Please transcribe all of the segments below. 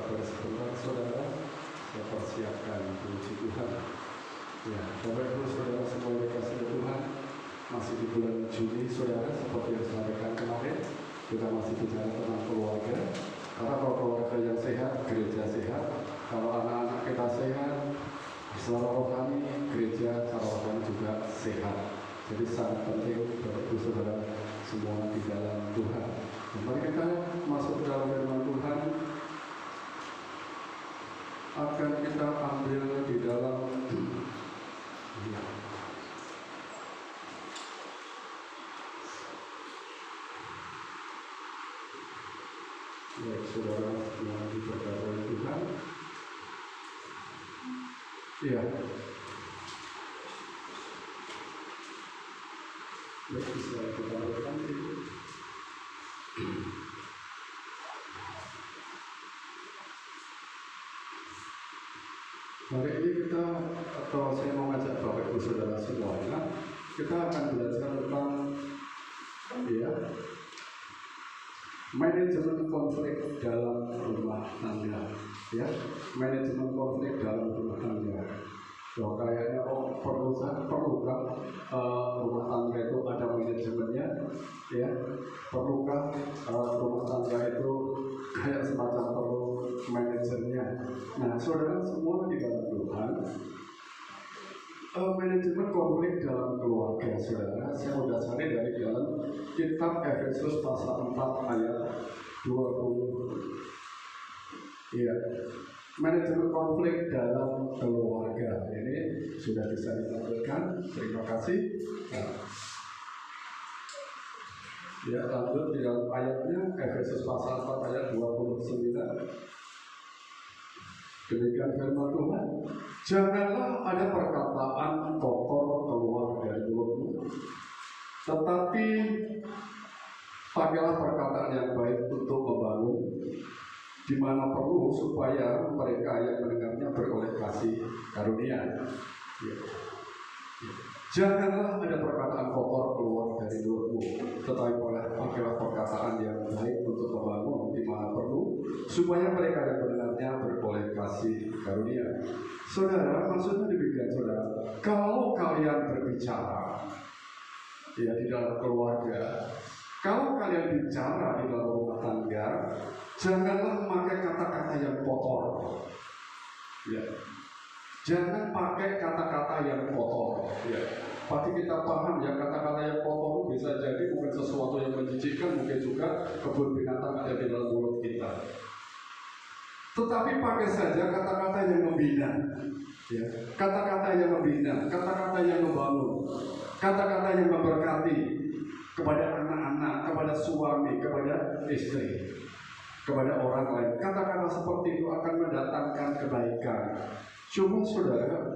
sabar sebentar saudara, saya persiapkan puji Tuhan. Ya, Bapak Ibu Saudara semua yang dikasihi Tuhan, masih di bulan Juni saudara, seperti yang saya sampaikan kemarin, kita masih bicara tentang keluarga. Karena kalau keluarga yang sehat, gereja sehat. Kalau anak-anak kita sehat, secara rohani, gereja secara rohani juga sehat. Jadi sangat penting Bapak Ibu Saudara semua di dalam Tuhan. Dan mari kita masuk ke dalam firman Tuhan. Akan kita ambil di dalam baik saudara yang diberkati oleh Tuhan. Iya. Baik, bisa kita lakukan itu. Hari ini kita, atau saya mau ngajak Bapak Ibu Saudara semuanya, kita akan belajar tentang manajemen konflik dalam rumah tangga. Ya, manajemen konflik dalam rumah tangga. So, kayaknya perlu kan rumah tangga itu ada manajemennya, ya. Perlukah rumah tangga itu kayak semacam perlu manajernya? Nah, saudara semua di dalam Tuhan, manajemen konflik dalam keluarga saudara, saya mau dasari dari dalam kitab Efesus pasal 4 ayat 20. Iya. Manajemen konflik dalam keluarga ini sudah bisa ditampilkan. Terima kasih. Ya, lanjut di dalam ayatnya Efesus pasal 4 ayat 29. Demikian firman Tuhan. Janganlah ada perkataan kotor keluar dari mulutmu, tetapi pakailah perkataan yang baik untuk membangun, di mana perlu, supaya mereka yang mendengarnya beroleh kasih karunia. Ya. Janganlah ada perkataan kotor keluar dari mulutmu, tetapi pakailah perkataan yang baik untuk membangun, di mana perlu, supaya mereka yang mendengarnya beroleh kasih karunia. Saudara, maksudnya demikian saudara. Kalau kalian berbicara di dalam keluarga, kalau kalian bicara di dalam rumah tangga, janganlah memakai kata-kata yang kotor. Ya. Jangan pakai kata-kata yang kotor. Ya. Pasti kita paham ya, kata-kata yang kotor bisa jadi bukan sesuatu yang menjijikkan, mungkin juga kebun binatang ada di dalam mulut kita. Tetapi pakai saja kata-kata yang membina, ya. Kata-kata yang membina, kata-kata yang membangun, kata-kata yang memberkati kepada anak-anak, kepada suami, kepada istri, kepada orang lain. Kata-kata seperti itu akan mendatangkan kebaikan. Cuma saudara,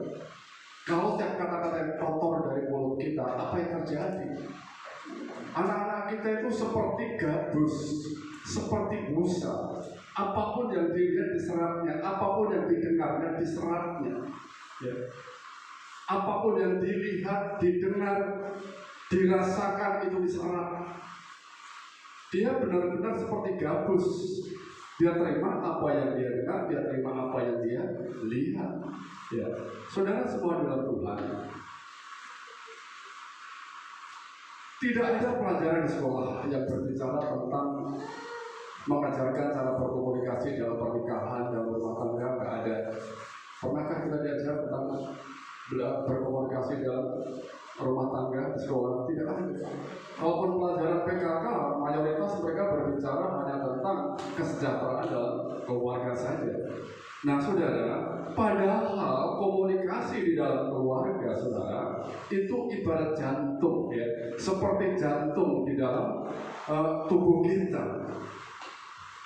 kalau tiap kata-kata yang kotor dari mulut kita, apa yang terjadi? Anak-anak kita itu seperti gabus, seperti busa. Apapun yang dilihat diserapnya, apapun yang didengarnya diserapnya. Ya. Apapun yang dilihat, didengar, dirasakan itu diserap. Dia benar-benar seperti gabus. Dia terima apa yang dia dengar, dia terima apa yang dia lihat. Ya. Saudara semua dalam Tuhan, tidak ada pelajaran di sekolah yang berbicara tentang mengajarkan cara berkomunikasi dalam pernikahan, dalam rumah tangga, nggak ada. Pernahkah kita diajar tentang berkomunikasi dalam rumah tangga di sekolah? Tidak ada. Walaupun pelajaran PKK, mayoritas mereka berbicara hanya tentang kesejahteraan dalam keluarga saja. Nah saudara, padahal komunikasi di dalam keluarga saudara itu ibarat jantung, ya, seperti jantung di dalam tubuh kita.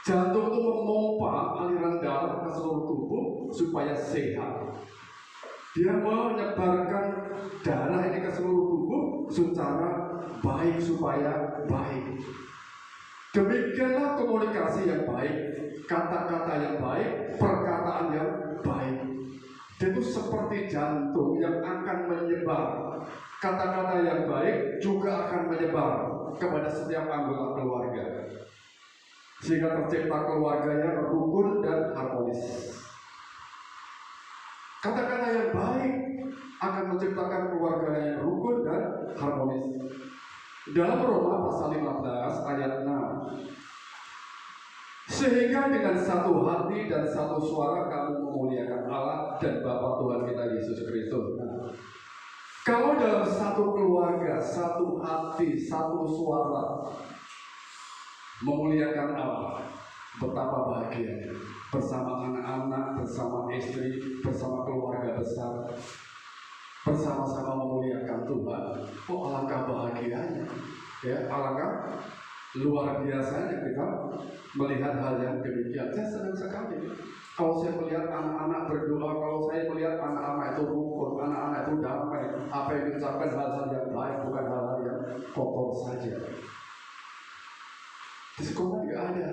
Jantung itu memompa aliran darah ke seluruh tubuh supaya sehat. Dia menyebarkan darah ini ke seluruh tubuh secara baik supaya baik. Demikianlah komunikasi yang baik, kata-kata yang baik, perkataan yang baik. Dia itu seperti jantung yang akan menyebar. Kata-kata yang baik juga akan menyebar kepada setiap anggota keluarga. sehingga tercipta keluarga yang rukun dan harmonis. Kata-kata yang baik akan menciptakan keluarga yang rukun dan harmonis. Dalam Roma pasal 15 ayat 6, sehingga dengan satu hati dan satu suara kamu memuliakan Allah dan Bapa Tuhan kita Yesus Kristus. Kalau dalam satu keluarga, satu hati, satu suara memuliakan Allah, betapa bahagia bersama anak-anak, bersama istri, bersama keluarga besar, bersama-sama memuliakan Tuhan. Oh, alangkah bahagianya, ya, alangkah luar biasanya kita melihat hal yang demikian. Saya senang sekali kalau saya melihat anak-anak berdoa, kalau saya melihat anak-anak itu rukun, anak-anak itu damai, apa yang diucapkan hal-hal yang baik, bukan hal-hal yang kotor saja. Di sekolah tidak ada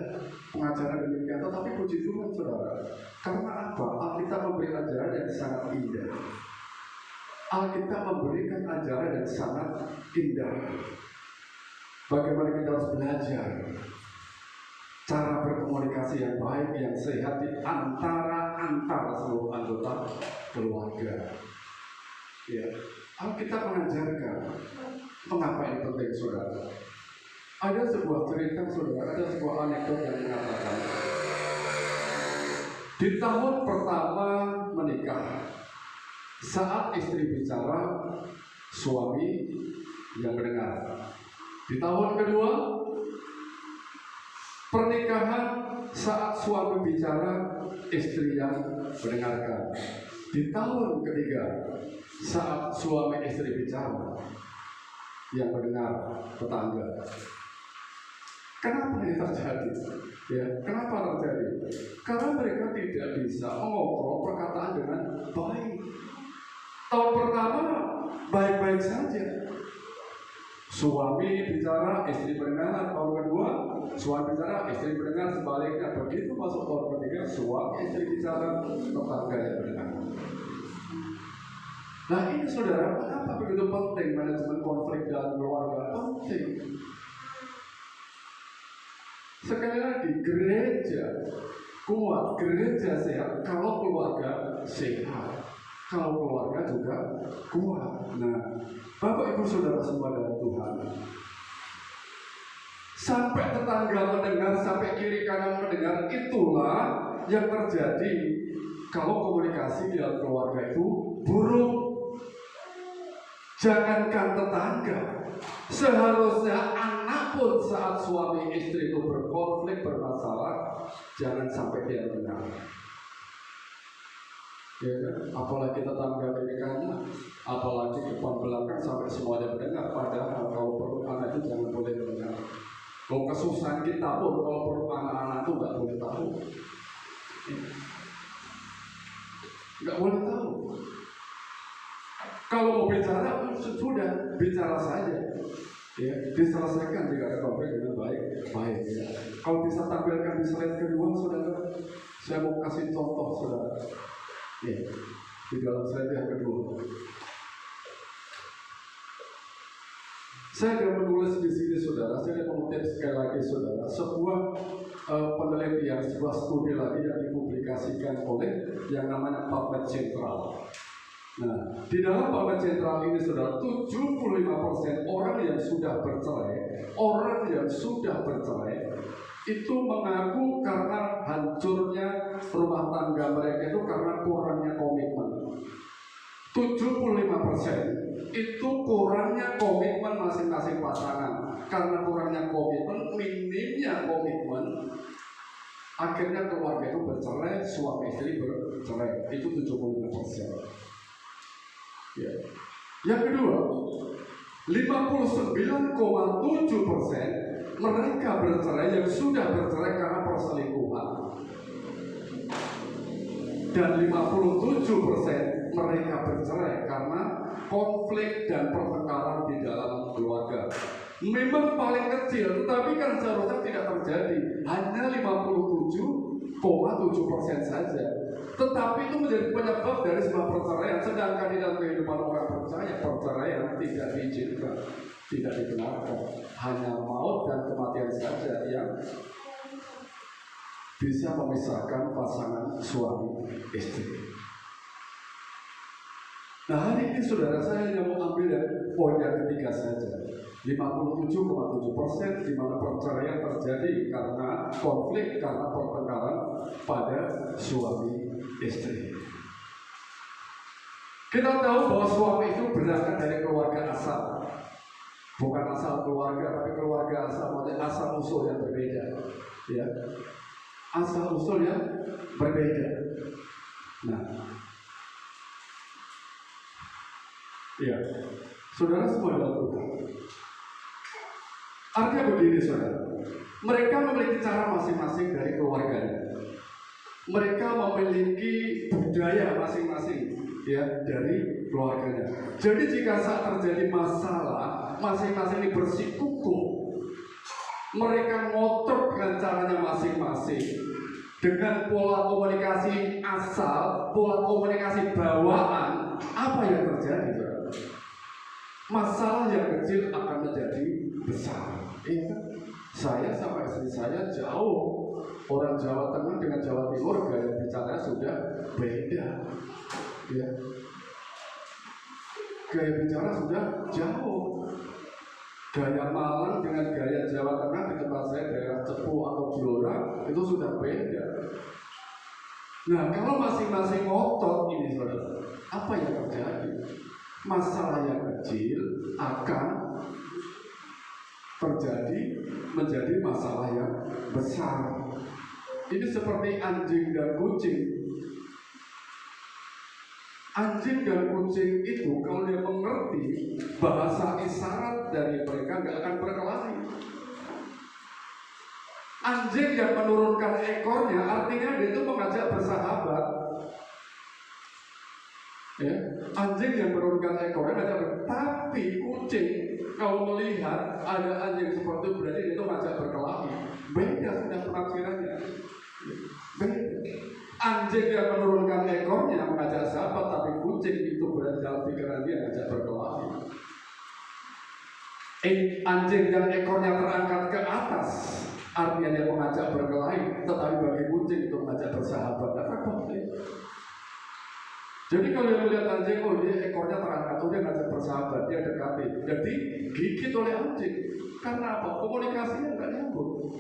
pengajaran demikian, tetapi puji Tuhan saudara, karena apa? Alkitab memberi ajaran yang sangat indah. Alkitab memberikan ajaran yang sangat indah. Bagaimana kita harus belajar cara berkomunikasi yang baik, yang sehat di antara seluruh anggota keluarga. Ya, Alkitab mengajarkan mengapa ini penting, saudara. Ada sebuah cerita, saudara, ada sebuah anekdot yang mengatakan di tahun pertama menikah, saat istri bicara, suami yang mendengar. Di tahun kedua pernikahan, saat suami bicara, istri yang mendengarkan. Di tahun ketiga, saat suami istri bicara, yang mendengar tetangga. Kenapa ini terjadi? Ya, kenapa terjadi? Karena mereka tidak bisa mengontrol perkataan dengan baik. Tahun pertama baik-baik saja. Suami bicara, istri mendengar. Tahun kedua, suami bicara, istri mendengar. Sebaliknya, begitu masuk tahun ketiga, suami istri bicara, tetangga yang mendengar. Nah ini saudara, kenapa begitu penting manajemen konflik dalam keluarga? Penting. Sekali lagi, gereja kuat, gereja sehat kalau keluarga sehat, kalau keluarga juga kuat. Nah, Bapak Ibu Saudara semua dalam Tuhan, sampai tetangga mendengar, sampai kiri kanan mendengar, itulah yang terjadi kalau komunikasi di dalam keluarga itu buruk. Jangankan tetangga, seharusnya anak pun saat suami istri itu berkonflik, bermasalah, jangan sampai dia mendengar. Ya kan? Apalagi tetangga kiri kanan, apalagi depan belakang, sampai semuanya mendengar. Padahal kalau perlu anak itu jangan boleh mendengar. Kalau kesusahan kita pun, kalau perlu anak-anak itu nggak boleh tahu. Nggak boleh tahu. Kalau mau bicara, sudah bicara saja. Ya, diselesaikan jika ada konflik dengan baik. Ya. Kalau bisa tampilkan di slide kedua, saudara, saya mau kasih contoh, saudara. Ya, di dalam slide yang kedua. Saya sudah menulis di sini, saudara. Saya mengutip sekali lagi, saudara, sebuah penelitian, sebuah studi lagi yang dipublikasikan oleh yang namanya PubMed Central. Nah, di dalam PubMed Central ini, saudara, 75% orang yang sudah bercerai, itu mengaku karena hancurnya rumah tangga mereka itu karena kurangnya komitmen. 75% itu kurangnya komitmen masing-masing pasangan. Karena kurangnya komitmen, minimnya komitmen, akhirnya keluarga itu bercerai, suami istri bercerai. Itu 75%. Ya. Yang kedua, 59,7% mereka bercerai yang sudah bercerai karena perselingkuhan. Dan 57% mereka bercerai karena konflik dan pertengkaran di dalam keluarga. Memang paling kecil, tetapi kan seharusnya tidak terjadi. Hanya 57,7% saja. Tetapi itu menjadi penyebab dari sebuah perceraian. Sedangkan di dalam kehidupan orang percaya, perceraian tidak diizinkan, tidak dibenarkan. Hanya maut dan kematian saja yang bisa memisahkan pasangan suami istri. Nah, hari ini saudara, saya hanya mau ambil dari poin yang ketiga saja. 57,7% di mana perceraian terjadi karena konflik, karena pertengkaran pada suami istri. Kita tahu bahwa suami itu berasal dari keluarga asal. Bukan asal keluarga, tapi keluarga asal, maksudnya asal usul yang berbeda. Ya, asal usul yang berbeda. Nah, ya, saudara semua adalah Tuhan. Artinya begini, saudara. Mereka memiliki cara masing-masing dari keluarganya. Mereka memiliki budaya masing-masing, ya, dari keluarganya. Jadi jika saat terjadi masalah, masing-masing ini bersikukuh. Mereka ngotot dengan caranya masing-masing. Dengan pola komunikasi asal, pola komunikasi bawaan, apa yang terjadi, saudara? Masalah yang kecil akan menjadi besar. Iya, saya sama istri saya jauh. Orang Jawa Tengah dengan Jawa Timur gaya bicara sudah beda. Ya. Gaya bicara sudah jauh. Gaya Malang dengan gaya Jawa Tengah di tempat saya daerah Cepu atau Blora itu sudah beda. Nah, kalau masing-masing ngotot ini, saudara, apa yang terjadi? Masalah yang kecil akan terjadi menjadi masalah yang besar. Ini seperti anjing dan kucing. Anjing dan kucing itu kalau dia mengerti bahasa isyarat dari mereka gak akan berkelahi. Anjing yang menurunkan ekornya artinya dia itu mengajak bersahabat. Ya, anjing yang menurunkan ekornya ngajak bersahabat. Tapi kucing kalau melihat ada anjing seperti itu berarti dia itu ngajak berkelahi. Beda sudah penafsirannya. Beda. Anjing yang menurunkan ekornya mengajak sahabat, tapi kucing itu berada dalam pikiran dia ngajak berkelahi. Anjing yang ekornya terangkat ke atas artinya dia mengajak berkelahi, tetapi bagi kucing itu mengajak bersahabat. Jadi kalau dia melihat anjing, oh dia ekornya terangkat, oh dia ngajak bersahabat, dia dekati, jadi gigit oleh anjing. Karena apa? Komunikasinya nggak nyambung,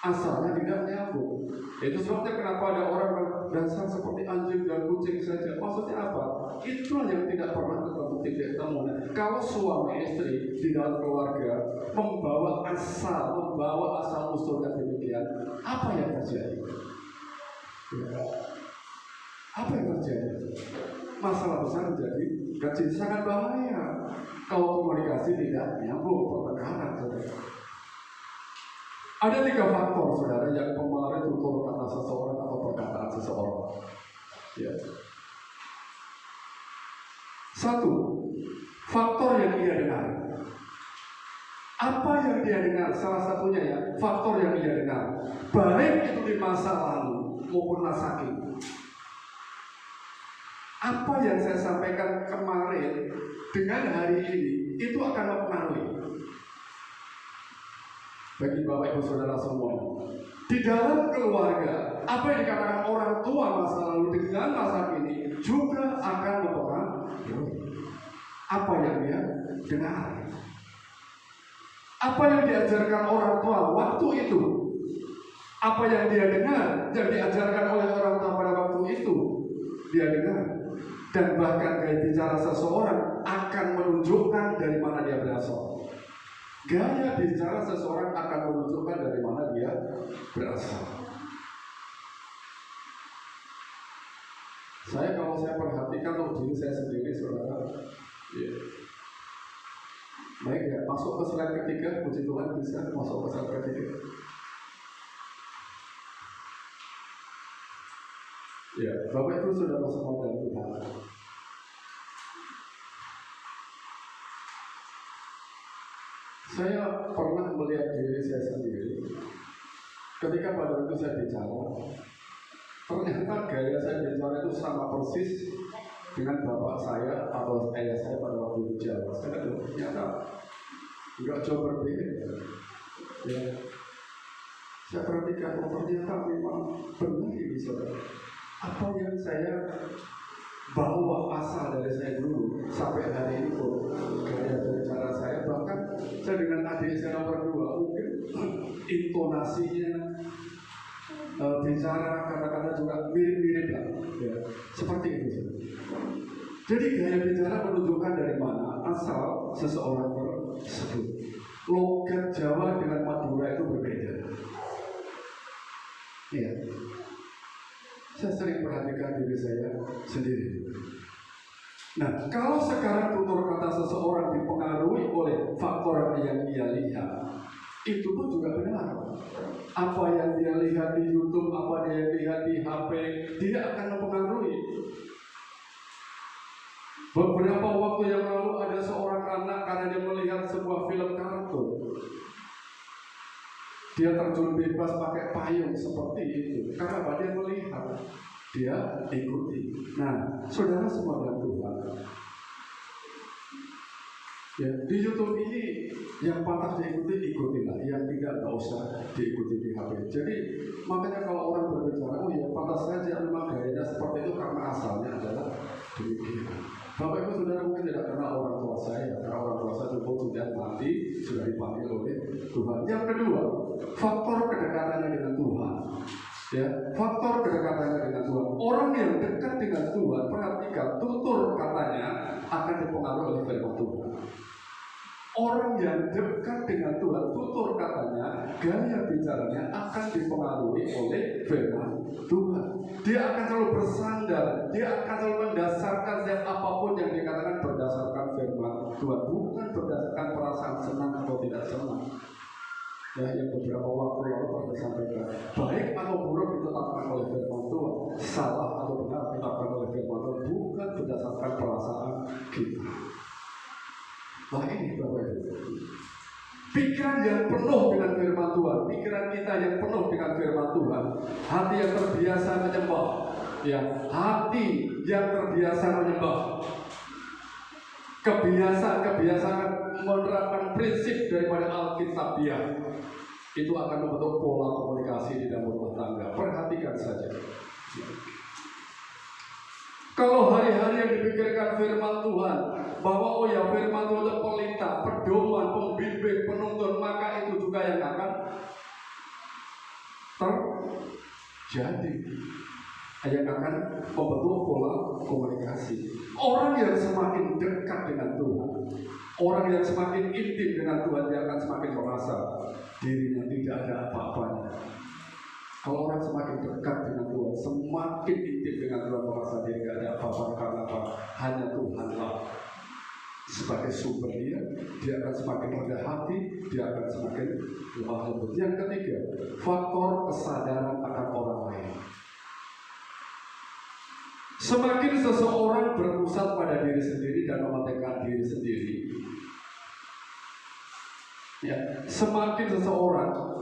asalnya tidak nyambung. Itu sebabnya kenapa ada orang dasar seperti anjing dan kucing saja. Maksudnya apa? Itulah yang tidak pernah ketemu titik temu. Kalau suami istri di dalam keluarga membawa asal usul yang demikian, apa yang terjadi? Ya. Apa yang terjadi? Masalah besar menjadi kecil, sangat bahaya kalau komunikasi tidak nyambung, pertengkaran, saudara. Ada 3 faktor, saudara, yang mempengaruhi tutur kata seseorang atau perkataan seseorang. Ya. 1, faktor yang dia dengar. Apa yang dia dengar? Salah satunya ya, faktor yang dia dengar. Baik itu di masa lalu maupun masa kini. Apa yang saya sampaikan kemarin dengan hari ini itu akan mempengaruhi bagi Bapak Ibu Saudara semua. Di dalam keluarga, apa yang dikatakan orang tua masa lalu dengan masa kini juga akan mempengaruhi apa yang dia dengar. Apa yang diajarkan orang tua waktu itu, apa yang dia dengar, yang diajarkan oleh orang tua pada waktu itu, dia dengar. Dan bahkan gaya bicara seseorang akan menunjukkan dari mana dia berasal. Gaya bicara seseorang akan menunjukkan dari mana dia berasal. Kalau saya perhatikan untuk diri saya sendiri, saudara, ya. Baik ya, masuk ke slide ketiga, puji Tuhan bisa masuk ke slide ketiga. Ya, Bapak Ibu sudah bersama dengan Tuhan. Saya pernah melihat diri saya sendiri ketika pada waktu saya bicara, ternyata gaya saya bicara itu sama persis dengan bapak saya atau ayah saya pada waktu di Jawa. Saya ternyata nggak jauh berbeda. Ya. Saya perhatikan, ternyata memang benar ini saudara. Apa yang saya bawa asal dari saya dulu sampai hari ini pun gaya berbicara saya, bahkan saya dengan adik saya nomor 2 mungkin intonasinya, bicara kata-kata juga mirip-mirip lah, ya, seperti itu. Jadi gaya bicara menunjukkan dari mana asal seseorang tersebut. Logat Jawa dengan Madura itu berbeda. Iya. Saya sering perhatikan diri saya sendiri. Nah, kalau sekarang tutur kata seseorang dipengaruhi oleh faktor yang dia lihat, itu pun juga benar. Apa yang dia lihat di YouTube, apa dia lihat di HP, dia akan mempengaruhi. Beberapa waktu yang lalu ada seorang anak karena dia melihat sebuah film kartun, dia terjun bebas pakai payung seperti itu. Karena dia melihat, dia ikuti. Nah, saudara semua dalam Tuhan, ya, di YouTube ini yang patah diikuti, ikutilah. Yang tidak usah diikuti di HP. Jadi makanya kalau orang berbicara, oh ya patah saja, memang gayanya seperti itu karena asalnya adalah demikian. Bapak Ibu Saudara mungkin tidak kenal orang tua saya, karena orang tua saya dulu sudah mati, sudah dipanggil oleh Tuhan. Yang kedua, faktor kedekatannya dengan Tuhan. Ya, faktor kedekatannya dengan Tuhan. Orang yang dekat dengan Tuhan, perhatikan tutur katanya akan dipengaruhi oleh firman Tuhan. Orang yang dekat dengan Tuhan, tutur katanya, gaya bicaranya akan dipengaruhi oleh firman Tuhan. Dia akan selalu bersandar, dia akan selalu mendasarkan setiap apapun yang dikatakan berdasarkan firman Tuhan, bukan berdasarkan perasaan senang atau tidak senang. Ya, yang beberapa waktu lalu pernah sampaikan, baik atau buruk ditetapkan oleh firman Tuhan, salah atau benar ditetapkan oleh firman Tuhan, bukan berdasarkan perasaan kita. Nah ini Bapak Ibu, pikiran yang penuh dengan firman Tuhan, pikiran kita yang penuh dengan firman Tuhan, hati yang terbiasa menyembah, ya, hati yang terbiasa menyembah, kebiasaan menerapkan prinsip daripada Alkitabiah, itu akan membentuk pola komunikasi di dalam rumah tangga. Perhatikan saja. Kalau hari-hari yang dipikirkan firman Tuhan, bahwa oh ya firman Tuhan itu pelita, pedoman, pembimbing, penuntun, maka itu juga yang akan terjadi. Yang akan membentuk pola komunikasi. Orang yang semakin dekat dengan Tuhan, orang yang semakin intim dengan Tuhan, dia akan semakin merasa dirinya tidak ada apa-apanya. Kalau orang semakin dekat dengan Tuhan, semakin intim dengan Tuhan, merasa dia tidak ada apa-apa. Karena apa? Hanya Tuhanlah sebagai sumber dia akan semakin rendah hati, dia akan semakin lemah lembut. Yang ketiga, faktor kesadaran akan orang lain. Semakin seseorang berpusat pada diri sendiri dan mementingkan diri sendiri, ya, semakin seseorang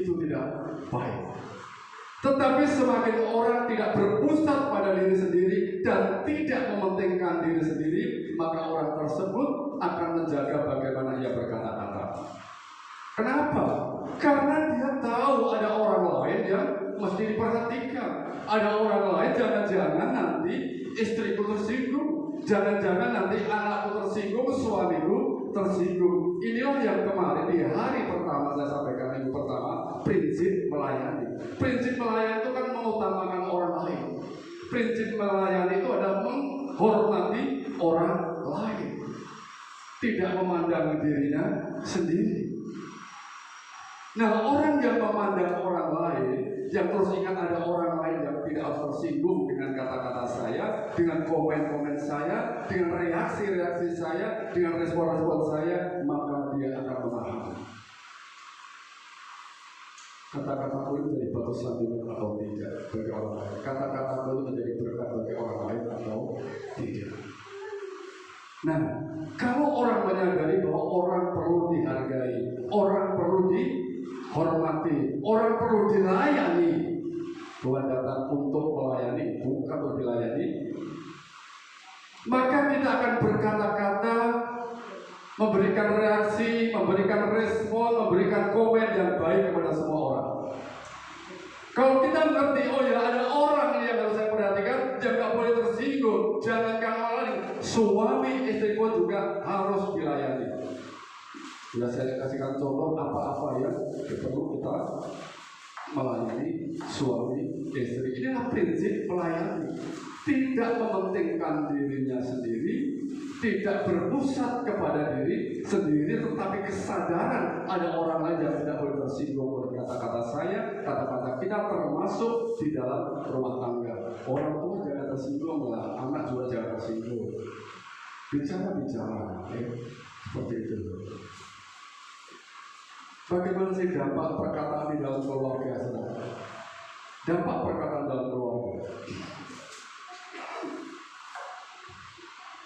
itu tidak baik. Tetapi semakin orang tidak berpusat pada diri sendiri dan tidak mementingkan diri sendiri, maka orang tersebut akan menjaga bagaimana ia berkata-kata. Kenapa? Karena dia tahu ada orang lain yang mesti diperhatikan. Ada orang lain, jangan-jangan nanti istriku tersinggung, jangan-jangan nanti anakku tersinggung, suamiku tersinggung. Inilah yang kemarin di hari pertama saya sampaikan, minggu pertama, prinsip melayani. Prinsip melayani itu kan mengutamakan orang lain. Prinsip melayani itu adalah menghormati orang lain, tidak memandang dirinya sendiri. Nah, orang yang memandang orang lain, yang terus ingat ada orang lain yang tidak harus tersinggung dengan kata-kata saya, dengan komen-komen saya, dengan reaksi-reaksi saya, dengan respon-respon saya, maka dia akan memahami. Kata-kataku itu menjadi batu sandungan atau tidak bagi orang lain. Kata-kataku itu menjadi berkat bagi orang lain atau tidak. Nah, kalau orang menyadari bahwa orang perlu dihargai, orang perlu dihormati, orang perlu dilayani. Tuhan datang untuk melayani, bukan untuk dilayani. Maka kita akan berkata-kata memberikan reaksi, memberikan respon, memberikan komen yang baik kepada semua orang. Kalau kita mengerti, oh ya ada orang yang harus saya perhatikan, yang nggak boleh tersinggung, jangankan orang, suami istri pun juga harus dilayani. Ya saya kasihkan contoh apa-apa yang perlu kita melayani suami istri. Inilah prinsip melayani. Tidak mementingkan dirinya sendiri, tidak berpusat kepada diri sendiri, tetapi kesadaran ada orang lain yang tidak boleh tersinggung oleh kata-kata saya, kata-kata kita, termasuk di dalam rumah tangga. Orang tua jangan tersinggung lah, anak juga jangan tersinggung. Bicara-bicara, seperti itu. Bagaimana sih dampak perkataan di dalam keluarga, saudara? Dampak perkataan dalam keluarga.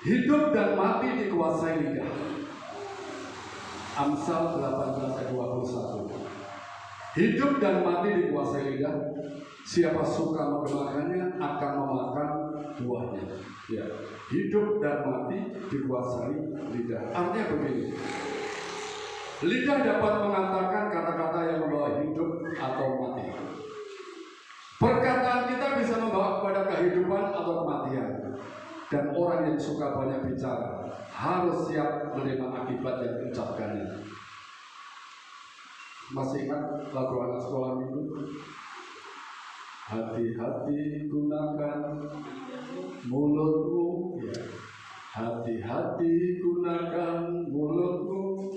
Hidup dan mati dikuasai lidah. Amsal 18 ayat 21. Hidup dan mati dikuasai lidah. Siapa suka mengemakannya akan memakan buahnya. Ya. Hidup dan mati dikuasai lidah. Artinya begini. Lidah dapat mengatakan kata-kata yang membawa hidup atau mati. Perkataan kita bisa membawa kepada kehidupan atau kematian. Dan orang yang suka banyak bicara harus siap menerima akibat yang diucapkannya. Masih ingat lagu anak sekolah itu? Hati-hati gunakan mulutmu, ya. Hati-hati gunakan mulutmu,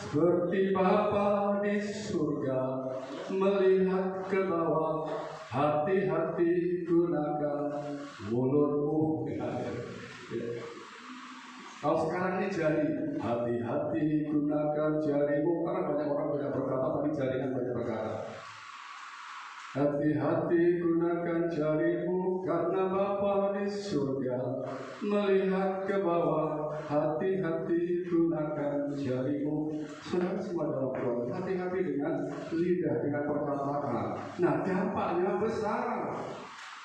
seperti Bapa di surga melihat ke bawah. Hati-hati gunakan mulutmu. Kalau sekarang ini jari, hati-hati gunakan jarimu, karena banyak orang banyak berkata, tapi jaringan banyak berkata. Hati-hati gunakan jarimu, karena Bapa di surga melihat ke bawah. Hati-hati gunakan jarimu. Saudara semua dalam keluarga, hati-hati dengan lidah, dengan perkataan. Nah, dampaknya besar.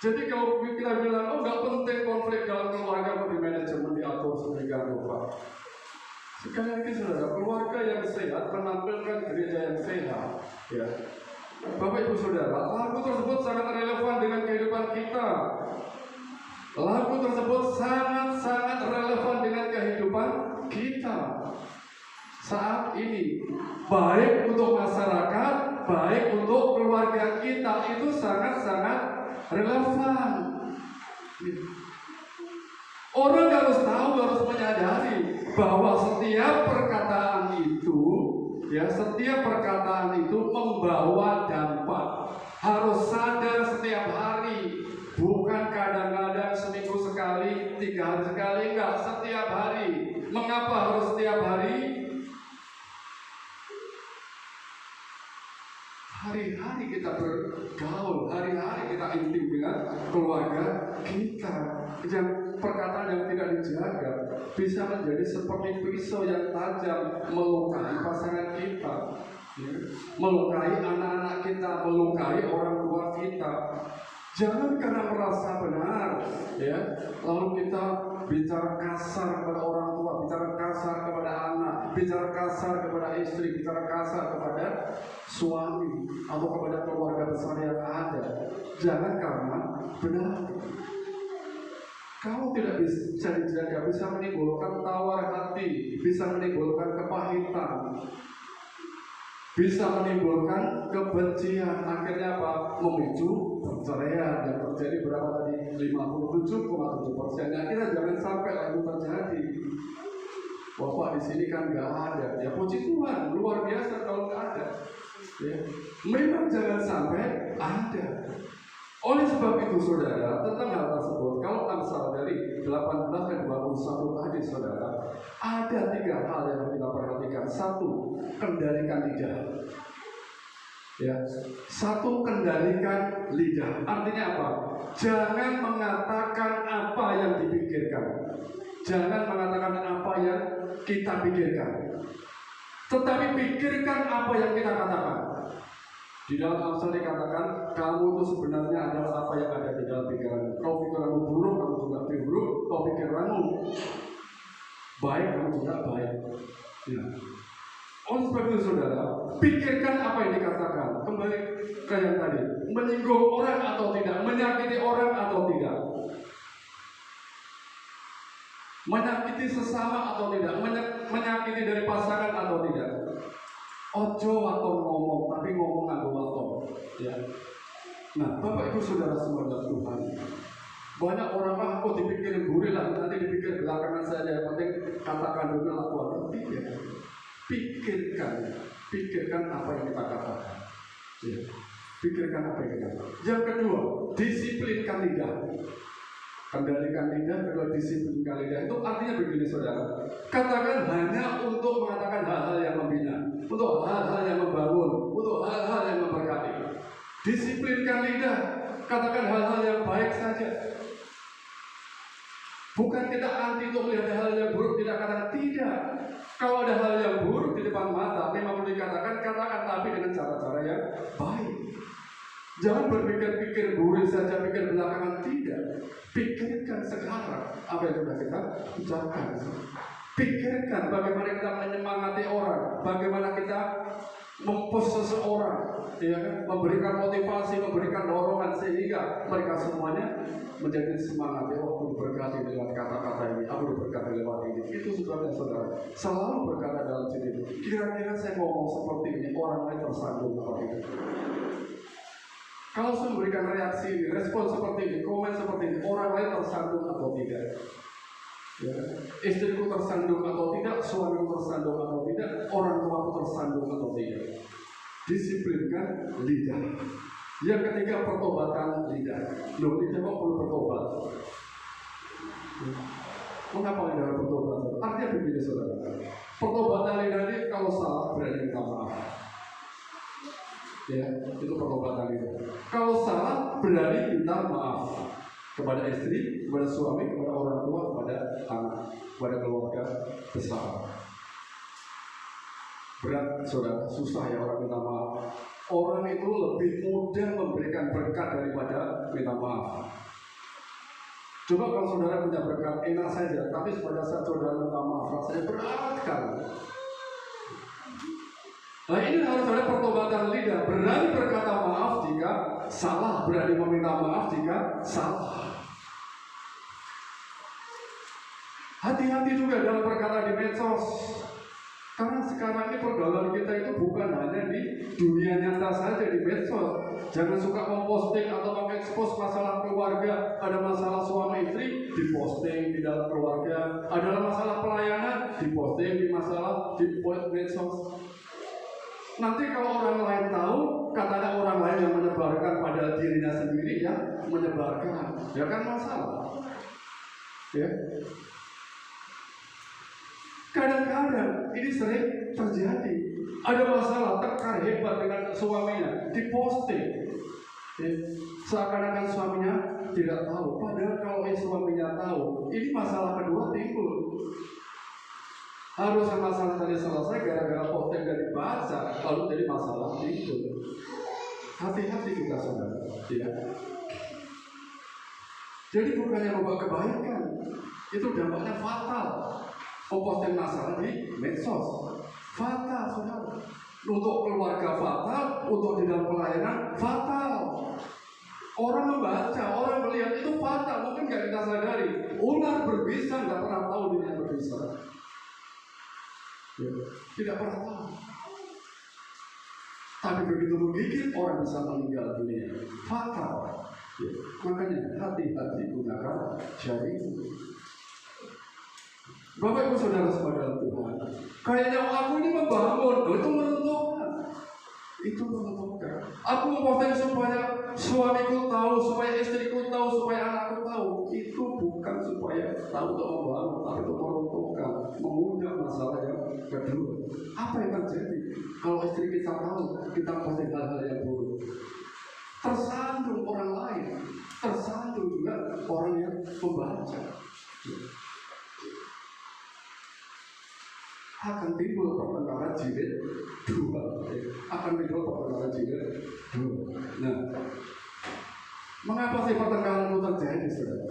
Jadi kalau kita bilang, oh nggak penting konflik dalam keluarga, mau di manajemen diatur sedemikian rupa. Sekali lagi saudara, keluarga yang sehat menampilkan gereja yang sehat. Ya. Bapak Ibu Saudara, lagu tersebut sangat relevan dengan kehidupan kita. Lagu tersebut sangat-sangat relevan dengan kehidupan kita saat ini. Baik untuk masyarakat, baik untuk keluarga kita, itu sangat-sangat relevan. Orang harus tahu, harus menyadari bahwa setiap perkataan itu, ya, setiap perkataan itu membawa dampak. Harus sadar setiap hari, bukan kadang-kadang seminggu sekali, 3 hari sekali, enggak, setiap hari. Mengapa harus setiap hari? Hari-hari kita bergaul, hari-hari kita intim dengan keluarga kita. Yang perkataan yang tidak dijaga bisa menjadi seperti pisau yang tajam, melukai pasangan kita, ya, melukai anak-anak kita, melukai orang tua kita. Jangan karena merasa benar, ya, lalu kita bicara kasar kepada orang tua, bicara kasar kepada anak, bicara kasar kepada istri, bicara kasar kepada suami atau kepada keluarga besar yang ada. Jangan karena benar. Kalau tidak bisa dijaga, bisa menimbulkan tawar hati, bisa menimbulkan kepahitan, bisa menimbulkan kebencian. Akhirnya apa? Memicu perceraian yang terjadi berapa tadi? 57,7%. Nah, kita jangan sampai itu terjadi. Bapak di sini kan nggak ada. Ya puji Tuhan, luar biasa kalau nggak ada. Ya. Memang jangan sampai ada. Oleh sebab itu saudara, tentang hal tersebut, kalau Amsal dari 18 dan 21 tadi saudara, ada 3 hal yang kita perhatikan. 1, kendalikan lidah. Ya, 1, kendalikan lidah. Artinya apa? Jangan mengatakan apa yang dipikirkan. Jangan mengatakan apa yang kita pikirkan. Tetapi pikirkan apa yang kita katakan. Di dalam Amsal dikatakan, kamu itu sebenarnya adalah apa yang ada di dalam pikiranmu. Kau pikiranmu buruk, kamu juga buruk. Kau pikiranmu baik kamu juga baik. Ya. Oleh sebab itu saudara, pikirkan apa yang dikatakan. Kembali ke yang tadi, menyinggung orang atau tidak, menyakiti orang atau tidak, menyakiti sesama atau tidak, menyakiti dari pasangan atau tidak. Ojo atau ngomong, tapi ngomong nganggo waton. Ya. Nah, Bapak Ibu Saudara semua dalam Tuhan, banyak orang aku dipikirin buri lah, nanti dipikir belakangan saja. Yang penting katakan dulu lakukan. Tidak. Pikirkan apa yang kita katakan. Ya. Pikirkan apa yang kita katakan. Yang kedua, disiplinkan lidah. Kendalikan lidah, kedua disiplinkan lidah. Itu artinya begini saudara, katakan hanya untuk mengatakan hal-hal yang membina, untuk hal-hal yang membangun, untuk hal-hal yang memberkati. Disiplinkan lidah, katakan hal-hal yang baik saja. Bukan kita anti untuk melihat hal yang buruk, tidak katakan tidak. Kalau ada hal yang buruk di depan mata, memang perlu dikatakan, katakan, tapi dengan cara-cara yang baik. Jangan berpikir-pikir buruk saja, pikir belakangan, tidak. Pikirkan sekarang apa yang sudah kita ucapkan. Pikirkan bagaimana kita menyemangati orang, bagaimana kita mempush seseorang, ya kan? Memberikan motivasi, memberikan dorongan sehingga mereka semuanya menjadi semangat. Ya, aku diberkati lewat kata-kata ini, aku diberkati lewat ini. Itu saudara-saudara selalu berkata dalam sini, kira-kira saya ngomong seperti ini, orang lain tersandung apa itu. Kalau saya memberikan reaksi ini, respon seperti ini, komen seperti ini, orang lain tersandung atau tidak? Ya. Istriku tersandung atau tidak, suamiku tersandung atau tidak, orang tuaku tersandung atau tidak. Disiplinkan lidah. Yang ketiga, pertobatan lidah. Loh, lidah kok perlu bertobat? Mengapa lidah bertobat? Artinya begini saudara, pertobatan lidah ini kalau salah berani minta maaf. Ya, itu pertobatan lidah. Kalau salah berani minta maaf kepada istri, kepada suami, kepada orang tua, kepada anak, kepada keluarga besar. Berat saudara, susah ya orang minta maaf. Orang itu lebih mudah memberikan berkat daripada minta maaf. Coba kalau saudara punya berkat enak saja, tapi pada saat saudara minta maaf rasanya berat kan. Nah ini harus ada pertobatan lidah, berani berkata maaf jika salah, berani meminta maaf jika salah. Hati-hati juga dalam perkataan di medsos. Karena sekarang ini pergaulan kita itu bukan hanya di dunia nyata saja di medsos. Jangan suka memposting atau mengekspos masalah keluarga. Ada masalah suami istri, diposting di dalam keluarga. Ada masalah pelayanan, diposting di masalah di medsos. Nanti kalau orang lain tahu, katanya orang lain yang menyebarkan pada dirinya sendiri ya menyebarkan, ya kan masalah. Ya. Kadang-kadang ini sering terjadi. Ada masalah tekar hebat dengan suaminya, diposting. Ya. Seakan-akan suaminya tidak tahu. Padahal kalau suaminya tahu, ini masalah kedua timbul. Harusnya masalah tadi selesai gara-gara posting dan dibaca, lalu jadi masalah timbul. Hati-hati kita saudara. Ya. Jadi bukannya membawa kebaikan, itu dampaknya fatal. Memposting masalah di medsos fatal saudara. Untuk keluarga fatal, untuk di dalam pelayanan fatal. Orang membaca, orang melihat itu fatal. Mungkin nggak kita sadari. Ular berbisa nggak pernah tahu dirinya berbisa. Ya, tidak pernah tahu. Tapi begitu menggigit orang bisa meninggal dunia. Fatal. Ya, makanya hati-hati gunakan syariat. Bapak Ibu Saudara semua dalam Tuhan, kayaknya aku ini membangun, itu menentukan. Itu menentukan. Aku memposting supaya suamiku tahu, supaya istriku tahu, supaya anakku tahu. Itu bukan supaya tahu untuk membangun, tapi untuk meruntuhkan, mengundang masalah yang kedua. Apa yang terjadi kalau istri kita tahu kita posting hal-hal yang buruk? Tersandung orang lain, tersandung juga orang yang membaca. Akan timbul pertengkaran jilid 2. Akan timbul pertengkaran jilid 2. Nah, mengapa sih pertengkaran itu terjadi, saudara?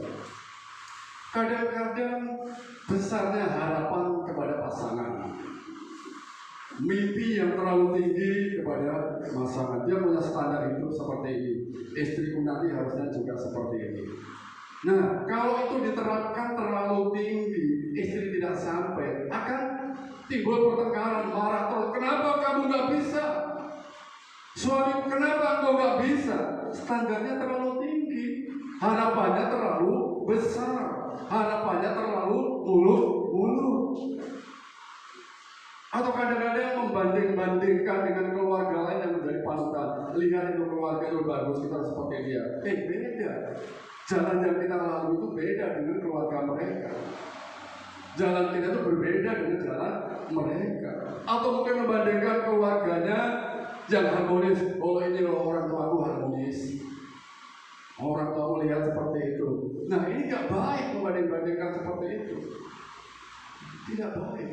Kadang-kadang besarnya harapan kepada pasangan, mimpi yang terlalu tinggi kepada pasangan. Dia punya standar hidup seperti ini, istriku nanti harusnya juga seperti ini. Nah, kalau itu diterapkan terlalu tinggi, istri tidak sampai, akan timbul pertengkaran, marah terus. Kenapa kamu nggak bisa? Suami, kenapa engkau nggak bisa? Standarnya terlalu tinggi, harapannya terlalu besar, harapannya terlalu muluk-muluk. Atau kadang-kadang membanding-bandingkan dengan keluarga lain yang menjadi panutan. Lihat itu keluarga itu bagus, kita seperti dia. Beda. Jalan yang kita lalui itu beda dengan keluarga mereka. Jalan kita itu berbeda dengan jalan mereka. Atau mungkin membandingkan keluarganya yang harmonis. Oh, ini loh orang tuaku harmonis. Orang tua lihat seperti itu. Nah, ini gak baik membanding-bandingkan seperti itu. Tidak baik.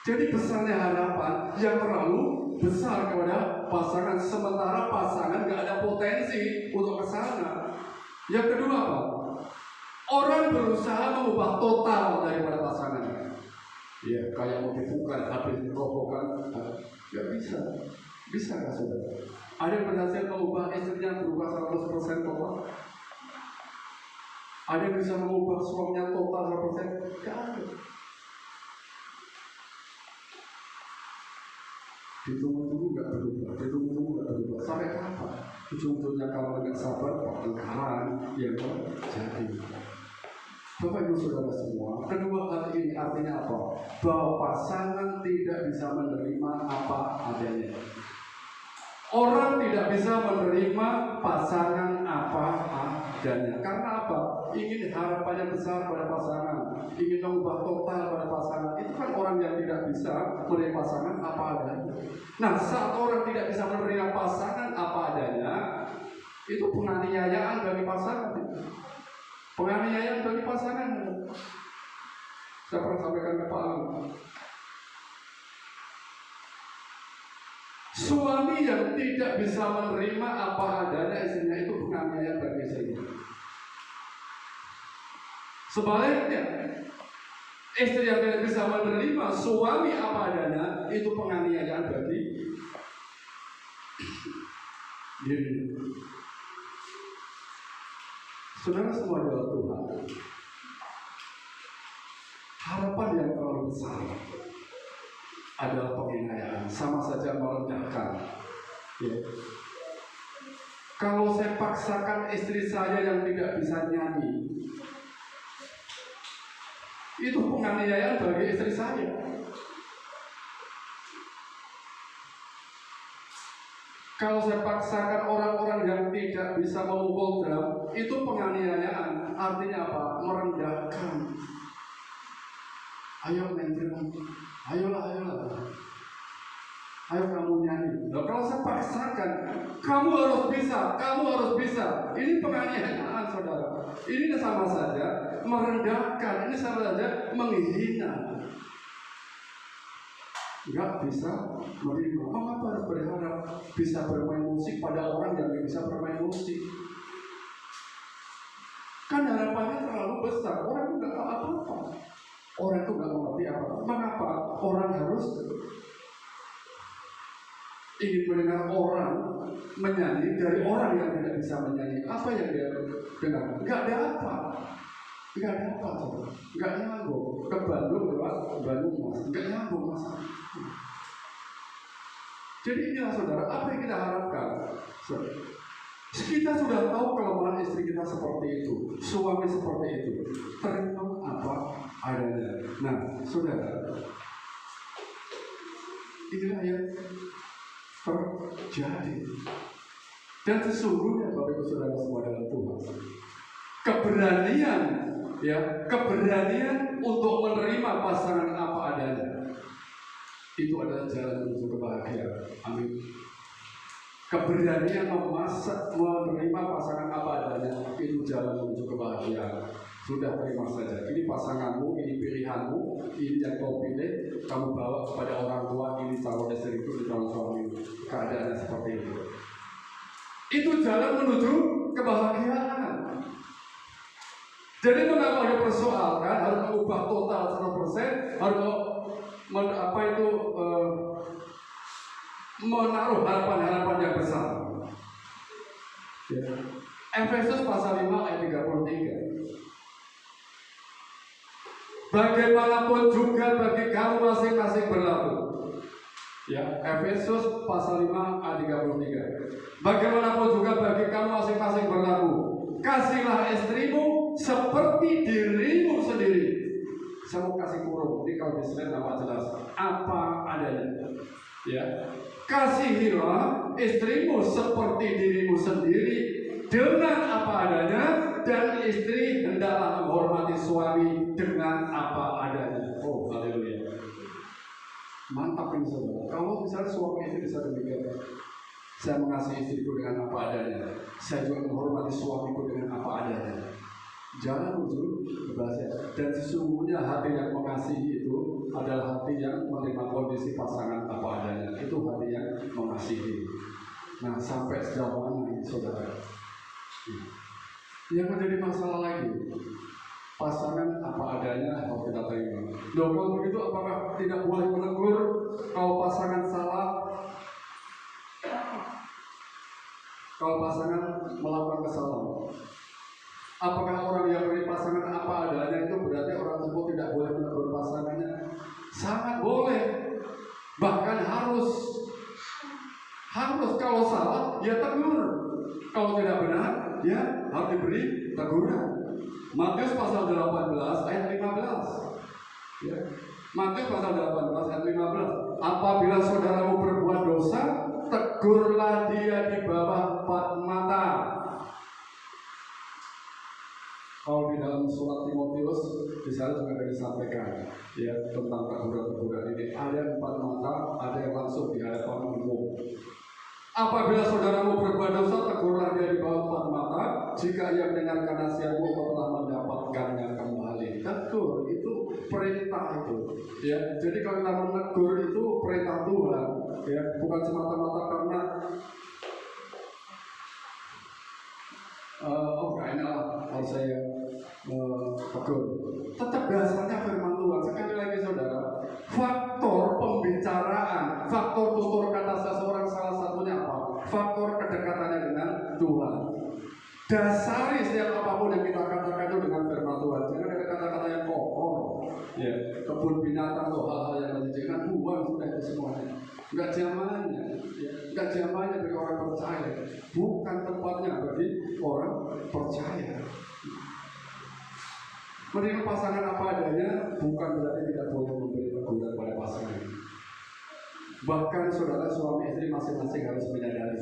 Jadi besarnya harapan yang terlalu besar kepada pasangan, sementara pasangan gak ada potensi untuk ke sana. Yang kedua apa? Orang berusaha mengubah total daripada pasangannya. Ya, kayak mau dibuka, habis robohkan, gak bisa. Bisa nggak saudara? Ada yang berhasil mengubah istrinya berubah 100% total? Ada yang bisa mengubah suaminya total 100%? Gak ada. Ditunggu-tunggu nggak berubah. Sampai kapan? Ujung-ujungnya kalau nggak sabar, pertengkaran yang terjadi. Bapak Ibu Saudara semua, kedua hal ini artinya apa? Bahwa pasangan tidak bisa menerima apa adanya. Orang tidak bisa menerima pasangan apa adanya. Karena apa? Ingin harapannya besar pada pasangan, ingin mengubah total pada pasangan. Itu kan orang yang tidak bisa menerima pasangan apa adanya. Nah, saat orang tidak bisa menerima pasangan apa adanya, itu penganiayaan bagi pasangan. Penganiayaan bagi pasangan. Saya pernah sampaikan ke Pak Alam. Suami yang tidak bisa menerima apa adanya istrinya itu penganiayaan bagi istrinya. Sebaliknya, istri yang tidak bisa menerima suami apa adanya itu penganiayaan bagi diri. Saudara semua adalah Tuhan. Harapan yang terlalu besar adalah penghinaan, sama saja merendahkan. Ya. Kalau saya paksakan istri saya yang tidak bisa nyanyi, itu penganiayaan bagi istri saya. Kalau saya paksakan orang-orang yang tidak bisa memukul drum, itu penganiayaan. Artinya apa? Merendahkan. Ayo main drum, ayolah. Ayo kamu nyanyi. Nah, kalau saya paksakan, kamu harus bisa. Ini penganiayaan, saudara. Ini sama saja merendahkan. Ini sama saja menghina. Enggak bisa menerima. Mengapa harus berharap bisa bermain musik pada orang yang tidak bisa bermain musik? Kan harapannya terlalu besar. Orang itu nggak tahu apa-apa. Orang itu nggak mengerti apa-apa. Mengapa orang harus ingin mendengar orang menyanyi dari orang yang tidak bisa menyanyi? Apa yang dia dengar? Nggak ada apa. Nggak nyambung. Ke Bandung lewat Bandung Mas, nggak nyambung Mas. Jadi inilah saudara, apa yang kita harapkan? Kita sudah tahu kelemahan istri kita seperti itu, suami seperti itu. Terima apa adanya. Nah, saudara, inilah yang terjadi. Dan sesungguhnya Bapak Ibu Saudara semua dalam Tuhan, keberanian untuk menerima pasangan apa adanya, itu adalah jalan menuju kebahagiaan. Amin. Keberanian menerima pasangan apa adanya, itu jalan menuju kebahagiaan. Sudah, terima saja. Ini pasanganmu, ini pilihanmu, ini yang kau pilih, kamu bawa kepada orang tua, ini calon istriku, ini calon suami. Keadaannya seperti itu. Itu jalan menuju kebahagiaan. Jadi mengapa dipersoalkan harus mengubah total 100%, harus menaruh harapan-harapan yang besar. Ya. Efesus pasal 5 ayat 33. Bagaimanapun juga bagi kamu masing-masing berlaku. Ya, Efesus pasal 5 ayat 33. Bagaimanapun juga bagi kamu masing-masing berlaku. Kasihlah istrimu seperti dirimu sendiri. Saya mau kasih kurung, ini kalau di slide nampak jelas. Apa adanya. Ya, kasihilah istrimu seperti dirimu sendiri dengan apa adanya, dan istri hendaklah menghormati suami dengan apa adanya. Oh, haleluya. Mantap ini saudara. Kalau misalnya suami itu bisa demikian, saya mengasihi istriku dengan apa adanya, saya juga menghormati suamiku dengan apa adanya. Jangan muncul bahasa. Dan sesungguhnya hati yang mengasihi itu adalah hati yang menerima kondisi pasangan apa adanya. Itu hati yang mengasihi. Nah, sampai sejauh mana ini saudara? Yang menjadi masalah lagi, pasangan apa adanya harus kita terima. Kalau begitu, apakah tidak boleh menegur kalau pasangan salah? Kalau pasangan melakukan kesalahan, apakah orang yang beri pasangan apa adanya itu berarti orang tersebut tidak boleh menegur pasangannya? Sangat boleh, bahkan harus kalau salah ya tegur, kalau tidak benar ya harus diberi teguran. Matius pasal 18 ayat 15. Ya. Matius pasal 18 ayat 15. Apabila saudaramu berbuat dosa, tegurlah dia di bawah 4 mata. Kalau di dalam surat Timotius di sana juga ada disampaikan ya tentang teguran-teguran ini. Ada yang 4 mata, ada yang langsung di hadapan umum. Apabila saudaramu berbuat dosa, tegurlah dia di bawah 4 mata. Jika ia mendengarkan nasihatmu, kau telah mendapatkannya kembali. Tegur itu perintah itu. Ya, jadi kalau kita menegur itu perintah Tuhan. Ya, bukan semata-mata karena enak kalau saya tegur. Tetap dasarnya firman Tuhan. Sekali lagi saudara, faktor pembicaraan, faktor tutur kata seseorang salah satunya apa? Faktor kedekatannya dengan Tuhan. Dasari setiap apapun yang kita katakan itu dengan firman Tuhan. Jangan ada kata-kata yang kotor. Ya, kebun binatang atau hal-hal yang menjadikan buang sudah itu semuanya. Enggak zamannya, ya. Enggak zamannya bagi orang percaya. Bukan tempatnya bagi orang percaya. Menerima pasangan apa adanya bukan berarti tidak boleh memberi teguran pada pasangan. Bahkan saudara suami istri masing-masing harus menyadari,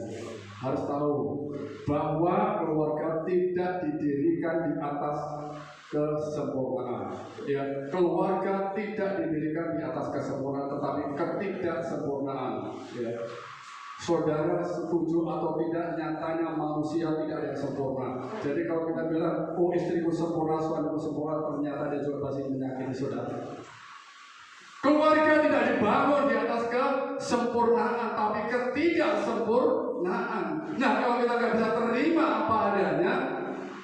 harus tahu bahwa keluarga tidak didirikan di atas kesempurnaan. Ya, keluarga tidak didirikan di atas kesempurnaan, tetapi ketidaksempurnaan. Ya. Saudara setuju atau tidak, nyatanya manusia tidak ada yang sempurna. Jadi kalau kita bilang, oh istriku sempurna, suamiku sempurna, ternyata dia juga masih menyakiti saudara. Keluarga tidak dibangun di atas kesempurnaan, tapi ketidaksempurnaan. Nah, kalau kita nggak bisa terima apa adanya,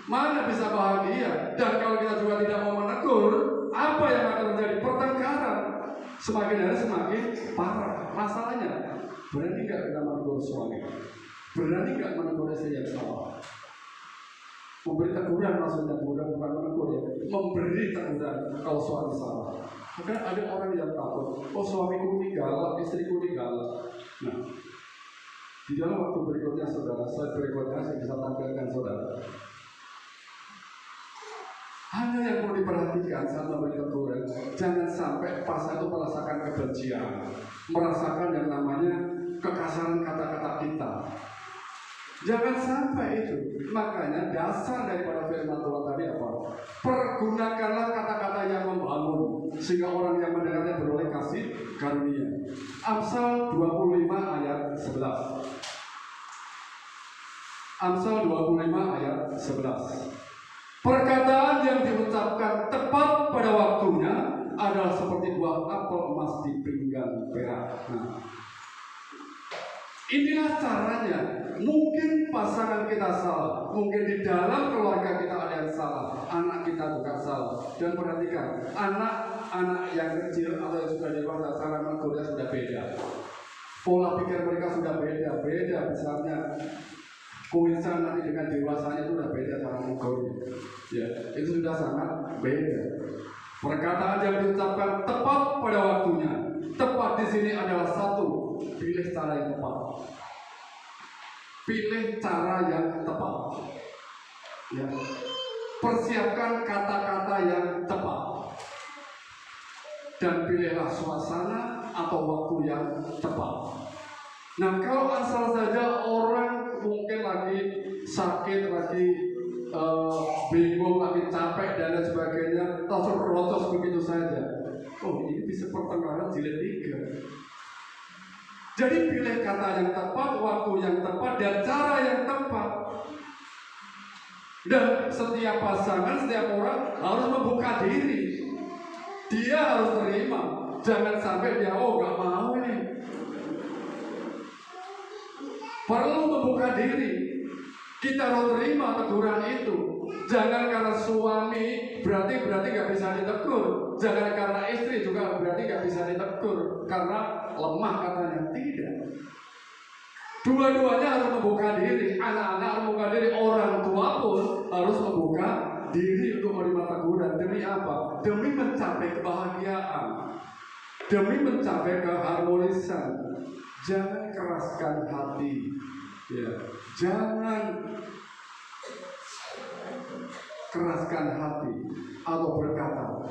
mana bisa bahagia? Dan kalau kita juga tidak mau menegur, apa yang akan terjadi? Pertengkaran. Semakin hari semakin parah. Masalahnya, berani nggak kita menegur suami? Berani nggak menegur istri yang salah? Memberi teguran maksudnya, bukan menegur ya. Memberi teguran kalau suami salah. Maka ada orang yang takut, oh suamiku ini galak, istriku ini galak. Nah, di dalam waktu berikutnya saudara, slide berikutnya saya bisa tampilkan saudara. Hanya yang perlu diperhatikan saat memberi teguran, jangan sampai pasangan itu merasakan kebencian, merasakan yang namanya kekasaran kata-kata kita. Jangan sampai itu. Makanya dasar daripada firman Tuhan tadi apa? Pergunakanlah kata-kata yang membangun sehingga orang yang mendengarnya beroleh kasih karunia. Amsal 25 ayat 11. Amsal 25 ayat 11. Perkataan yang diucapkan tepat pada waktunya adalah seperti buah apel emas di pinggan perak. Nah, Inilah caranya. Mungkin pasangan kita salah, mungkin di dalam keluarga kita ada yang salah, anak kita juga salah. Dan perhatikan, anak-anak yang kecil atau yang sudah dewasa, cara menegurnya sudah beda. Pola pikir mereka sudah beda misalnya. Kuinsan nanti dengan dewasanya itu sudah beda cara menegurnya. Ya, itu sudah sangat beda. Perkataan yang diucapkan tepat pada waktunya. Tepat di sini adalah satu, pilih cara yang tepat. Pilih cara yang tepat. Ya. Persiapkan kata-kata yang tepat. Dan pilihlah suasana atau waktu yang tepat. Nah, kalau asal saja orang mungkin lagi sakit, lagi bingung, lagi capek dan lain sebagainya, langsung rocos begitu saja. Oh, ini bisa pertengahan jilid 3. Jadi pilih kata yang tepat, waktu yang tepat, dan cara yang tepat. Dan setiap pasangan, setiap orang harus membuka diri. Dia harus terima. Jangan sampai dia, oh gak mau nih. Perlu membuka diri. Kita harus terima teguran itu. Jangan karena suami berarti gak bisa ditegur. Jangan karena istri juga berarti gak bisa ditegur karena lemah katanya. Tidak. Dua-duanya harus membuka diri. Anak-anak harus membuka diri. Orang tua pun harus membuka diri untuk menerima teguran. Demi apa? Demi mencapai kebahagiaan. Demi mencapai keharmonisan. Jangan keraskan hati. Ya. Jangan keraskan hati atau berkata,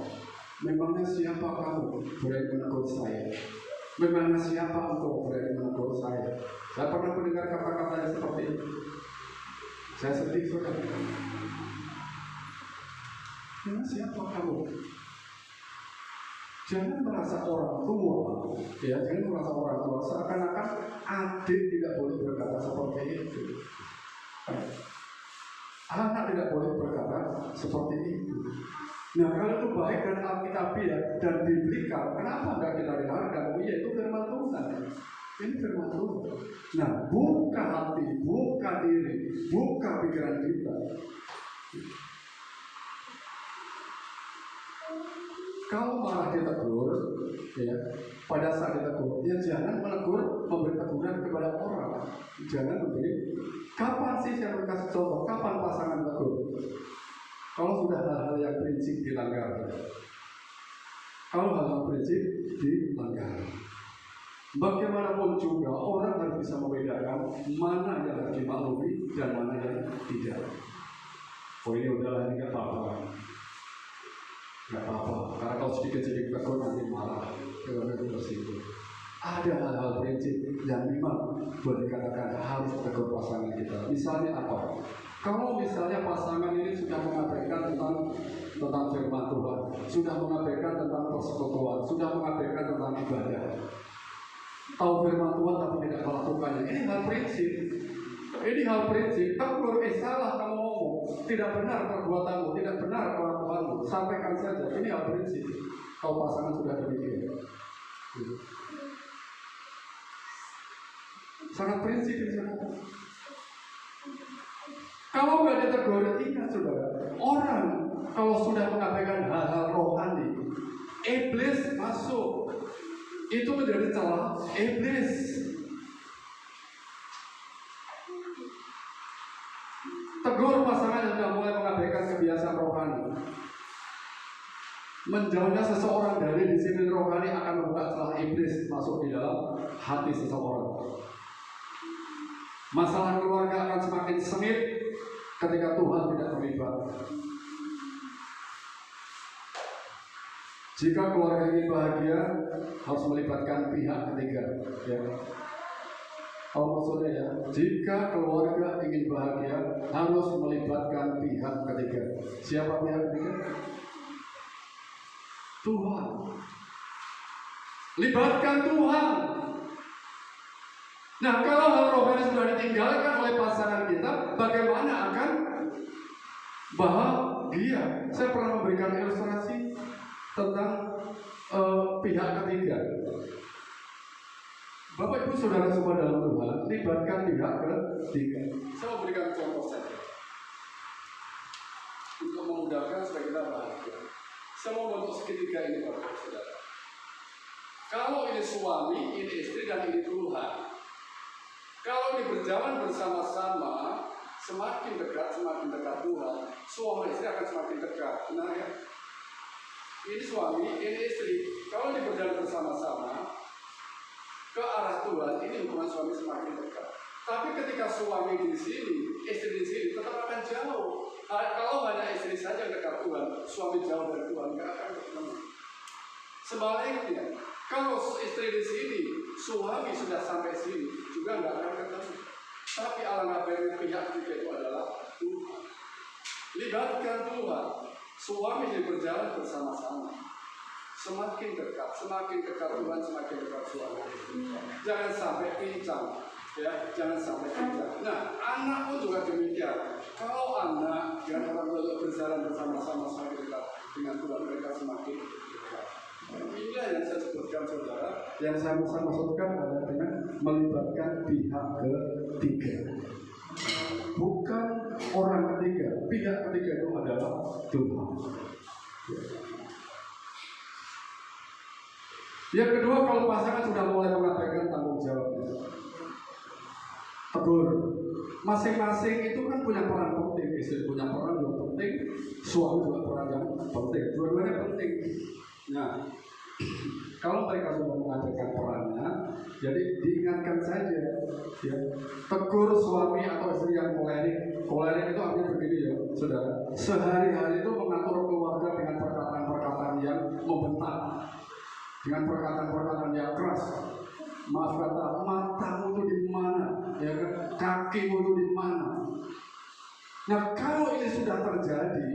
memangnya siapa kamu berani menegur saya? Memangnya siapa engkau berani menegur saya? Saya pernah mendengar kata-kata yang seperti itu. Saya sedih, saudara. Memang siapa kamu? Jangan merasa orang tua, ya, jangan merasa orang tua seakan-akan adik tidak boleh berkata seperti itu. Anak tidak boleh berkata seperti itu. Nah, kalau itu baik dan alkitabiah dan biblikal, kenapa enggak kita dengarkan? Oh iya, itu firman Tuhan. Ini firman Tuhan. Nah, buka hati, buka diri, buka pikiran kita. Kalau malah ditegur, ya, pada saat ditegur, ya jangan menegur, memberi teguran kepada orang. Jangan memberi. Kapan sih saya berkasih contoh? Kapan pasangan tegur? Kalau sudah hal-hal yang prinsip dilanggar. Kalau hal-hal prinsip dilanggar. Bagaimanapun juga orang harus bisa membedakan mana yang harus dimaklumi dan mana yang tidak. Oh ini udahlah, ini gak apa-apa. Gak apa-apa, karena kalau sedikit-sedikit tegur nanti marah. Karena itu tersinggung. Ada hal-hal prinsip yang memang boleh dikatakan harus tegur pasangan kita. Misalnya apa? Kalau misalnya pasangan ini sudah mengabaikan tentang firman Tuhan, sudah mengabaikan tentang persekutuan, sudah mengabaikan tentang ibadah, tahu firman Tuhan tapi tidak melakukannya, ini hal prinsip. Ini hal prinsip. Tegur, salah kamu ngomong, tidak benar perbuatanmu, tidak benar kelakuanmu, sampaikan saja. Ini hal prinsip. Kalau pasangan sudah demikian, sangat prinsip ini. Kalau nggak ditegur, ingat saudara, orang kalau sudah mengabaikan hal-hal rohani, iblis masuk. Itu menjadi celah iblis. Tegur pasangan yang sudah mulai mengabaikan kebiasaan rohani. Menjauhnya seseorang dari disiplin rohani akan membuka celah iblis masuk di dalam hati seseorang. Masalah keluarga akan semakin sengit ketika Tuhan tidak terlibat. Jika keluarga ingin bahagia, harus melibatkan pihak ketiga. Ya. Kalau maksudnya ya, jika keluarga ingin bahagia, harus melibatkan pihak ketiga. Siapa pihak ketiga? Tuhan. Libatkan Tuhan. Nah, kalau hal rohani sudah ditinggalkan oleh pasangan kita, bagaimana akan bahagia? Saya pernah memberikan ilustrasi tentang pihak ketiga. Bapak Ibu Saudara semua dalam Tuhan, libatkan pihak ketiga. Saya mau berikan contoh saja untuk memudahkan supaya kita bahagia. Saya mau bentuk segitiga ini Bapak Ibu Saudara. Kalau ini suami, ini istri, dan ini Tuhan. Kalau ini berjalan bersama-sama, semakin dekat Tuhan, suami istri akan semakin dekat. Benar ya? Ini suami, ini istri. Kalau ini berjalan bersama-sama ke arah Tuhan, ini hubungan suami semakin dekat. Tapi ketika suami di sini, istri di sini, tetap akan jauh. Kalau hanya istri saja dekat Tuhan, suami jauh dari Tuhan, nggak akan ketemu. Sebaliknya, kalau istri di sini, suami sudah sampai sini, juga nggak akan ketemu. Tapi alangkah baiknya pihak ketiga itu adalah Tuhan. Libatkan Tuhan. Suami yang berjalan bersama-sama. Semakin dekat Tuhan, semakin dekat suami. Jangan sampai pincang, ya, jangan sampai pincang. Nah, anak pun juga demikian. Kalau anak dan orang tua berjalan bersama-sama semakin dekat dengan Tuhan, mereka semakin dekat. Inilah yang saya sebutkan saudara. Yang saya maksudkan adalah dengan melibatkan pihak ketiga. Bukan orang ketiga, pihak ketiga itu adalah Tuhan. Yang kedua, kalau pasangan sudah mulai mengabaikan tanggung jawabnya, tegur. Masing-masing itu kan punya peran penting. Istri punya peran yang penting, suami juga peran yang penting. Dua-duanya penting. Nah, kalau mereka sudah mengabaikan perannya, jadi diingatkan saja, ya. Tegur suami atau istri yang kolerik. Kolerik itu artinya begini ya, saudara. Sehari-hari itu mengatur keluarga dengan perkataan-perkataan yang membentak, dengan perkataan-perkataan yang keras. Maaf kata, matamu itu di mana? Ya kan? Kakimu itu di mana? Nah, kalau ini sudah terjadi,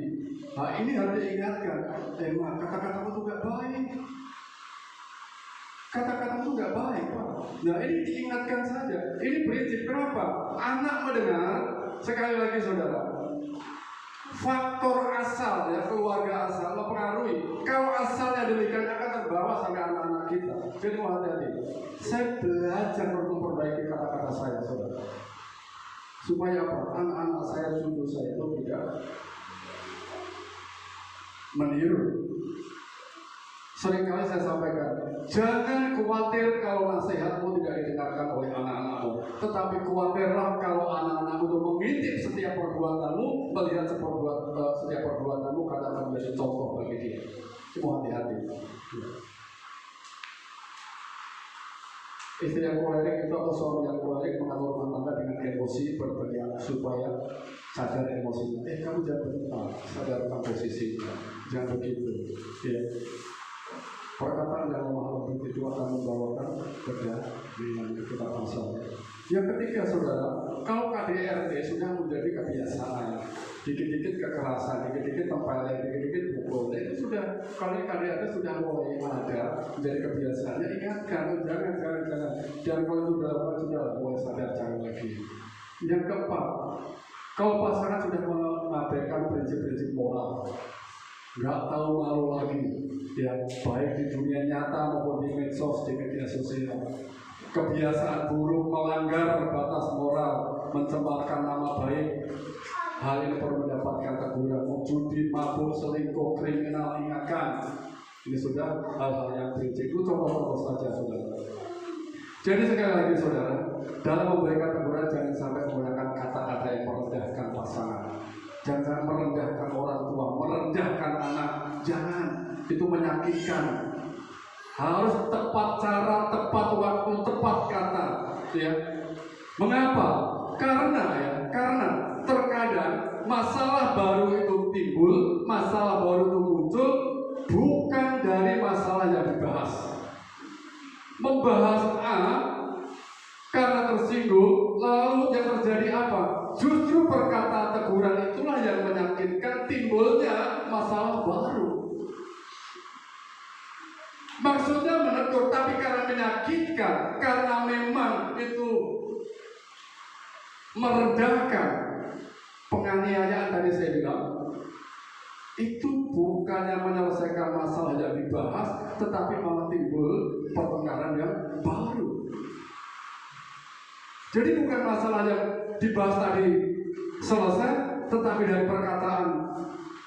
nah ini harus diingatkan. Kata-katamu itu gak baik. Kata-katamu itu gak baik, Pak. Nah, ini diingatkan saja. Ini prinsip kenapa? Anak mendengar, sekali lagi saudara, faktor asal, ya, keluarga asal mempengaruhi. Kalau asalnya demikian akan terbawa sampai anak-anak kita. Jadi hati-hati. Saya belajar untuk memperbaiki kata-kata saya, saudara. Supaya apa? Anak-anak saya, cucu saya itu tidak meniru. Seringkali saya sampaikan, jangan khawatir kalau nasihatmu tidak didengarkan oleh anak-anakmu, tetapi khawatirlah kalau anak-anakmu itu mengintip setiap perbuatanmu, melihat setiap perbuatanmu karena akan menjadi contoh bagi dia. Cuma hati-hati. Istri yang kolerik itu atau suami yang kolerik mengatur rumah tangga dengan emosi berteriak supaya sadar emosinya. Kamu jangan berdebat, sadarkan posisinya, jangan begitu. Ya. Perkataan yang lemah lembut itu akan membawakan kedamaian kita pasal. Yang ketiga, saudara, kalau KDRT sudah menjadi kebiasaan, dikit-dikit kekerasan, dikit-dikit tempeleng, dikit-dikit pukul, itu sudah, kalau KDRT sudah mulai ada menjadi kebiasaannya, ingatkan, jangan. Dan kalau itu sudah mulai sadar, jangan lagi. Yang keempat, kalau pasangan sudah mengabaikan prinsip-prinsip moral, nggak tahu malu lagi, ya, baik di dunia nyata maupun di medsos, di media sosial. Kebiasaan buruk, melanggar batas moral, mencemarkan nama baik. Hal ini perlu mendapatkan teguran. Judi, mabuk, selingkuh, kriminal, ingatkan. Ini sudah hal-hal yang prinsip. Itu contoh-contoh saja, saudara. Jadi sekali lagi, saudara, dalam memberikan teguran jangan sampai menggunakan kata-kata yang merendahkan pasangan. Jangan merendahkan orang tua, merendahkan anak. Jangan, itu menyakitkan. Harus tepat cara, tepat waktu, tepat kata. Ya. Mengapa? Karena terkadang masalah baru itu timbul, masalah baru itu muncul bukan dari masalah yang dibahas. Membahas A karena tersinggung, lalu yang terjadi apa? Justru perkataan teguran itulah yang menyakitkan, timbulnya masalah baru. Maksudnya menegur, tapi karena menyakitkan, karena memang itu merendahkan. Penganiayaan tadi saya bilang, itu bukannya menyelesaikan masalah yang dibahas, tetapi malah timbul pertengkaran yang baru. Jadi bukan masalah yang dibahas tadi selesai, tetapi dari perkataan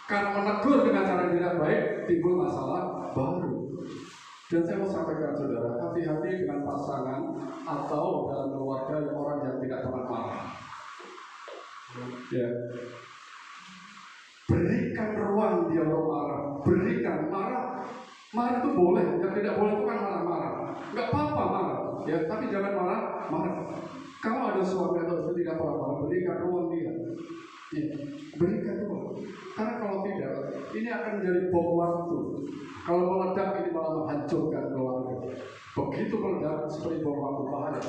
karena menegur dengan cara yang tidak baik timbul masalah baru. Dan saya mau sampaikan saudara, hati-hati dengan pasangan atau dalam keluarga yang orang yang tidak pernah marah. Ya. Berikan ruang dia untuk marah. Berikan marah. Marah itu boleh, yang tidak boleh itu kan marah-marah. Nggak apa-apa marah, ya, tapi jangan marah-marah. Kalau ada suami atau istri tidak apa-apa, berikan ruang dia. Ya, berikan ruang. Karena kalau tidak, ini akan menjadi bom waktu. Kalau meledak ini malah menghancurkan keluarga. Begitu meledak seperti bom waktu, bahaya,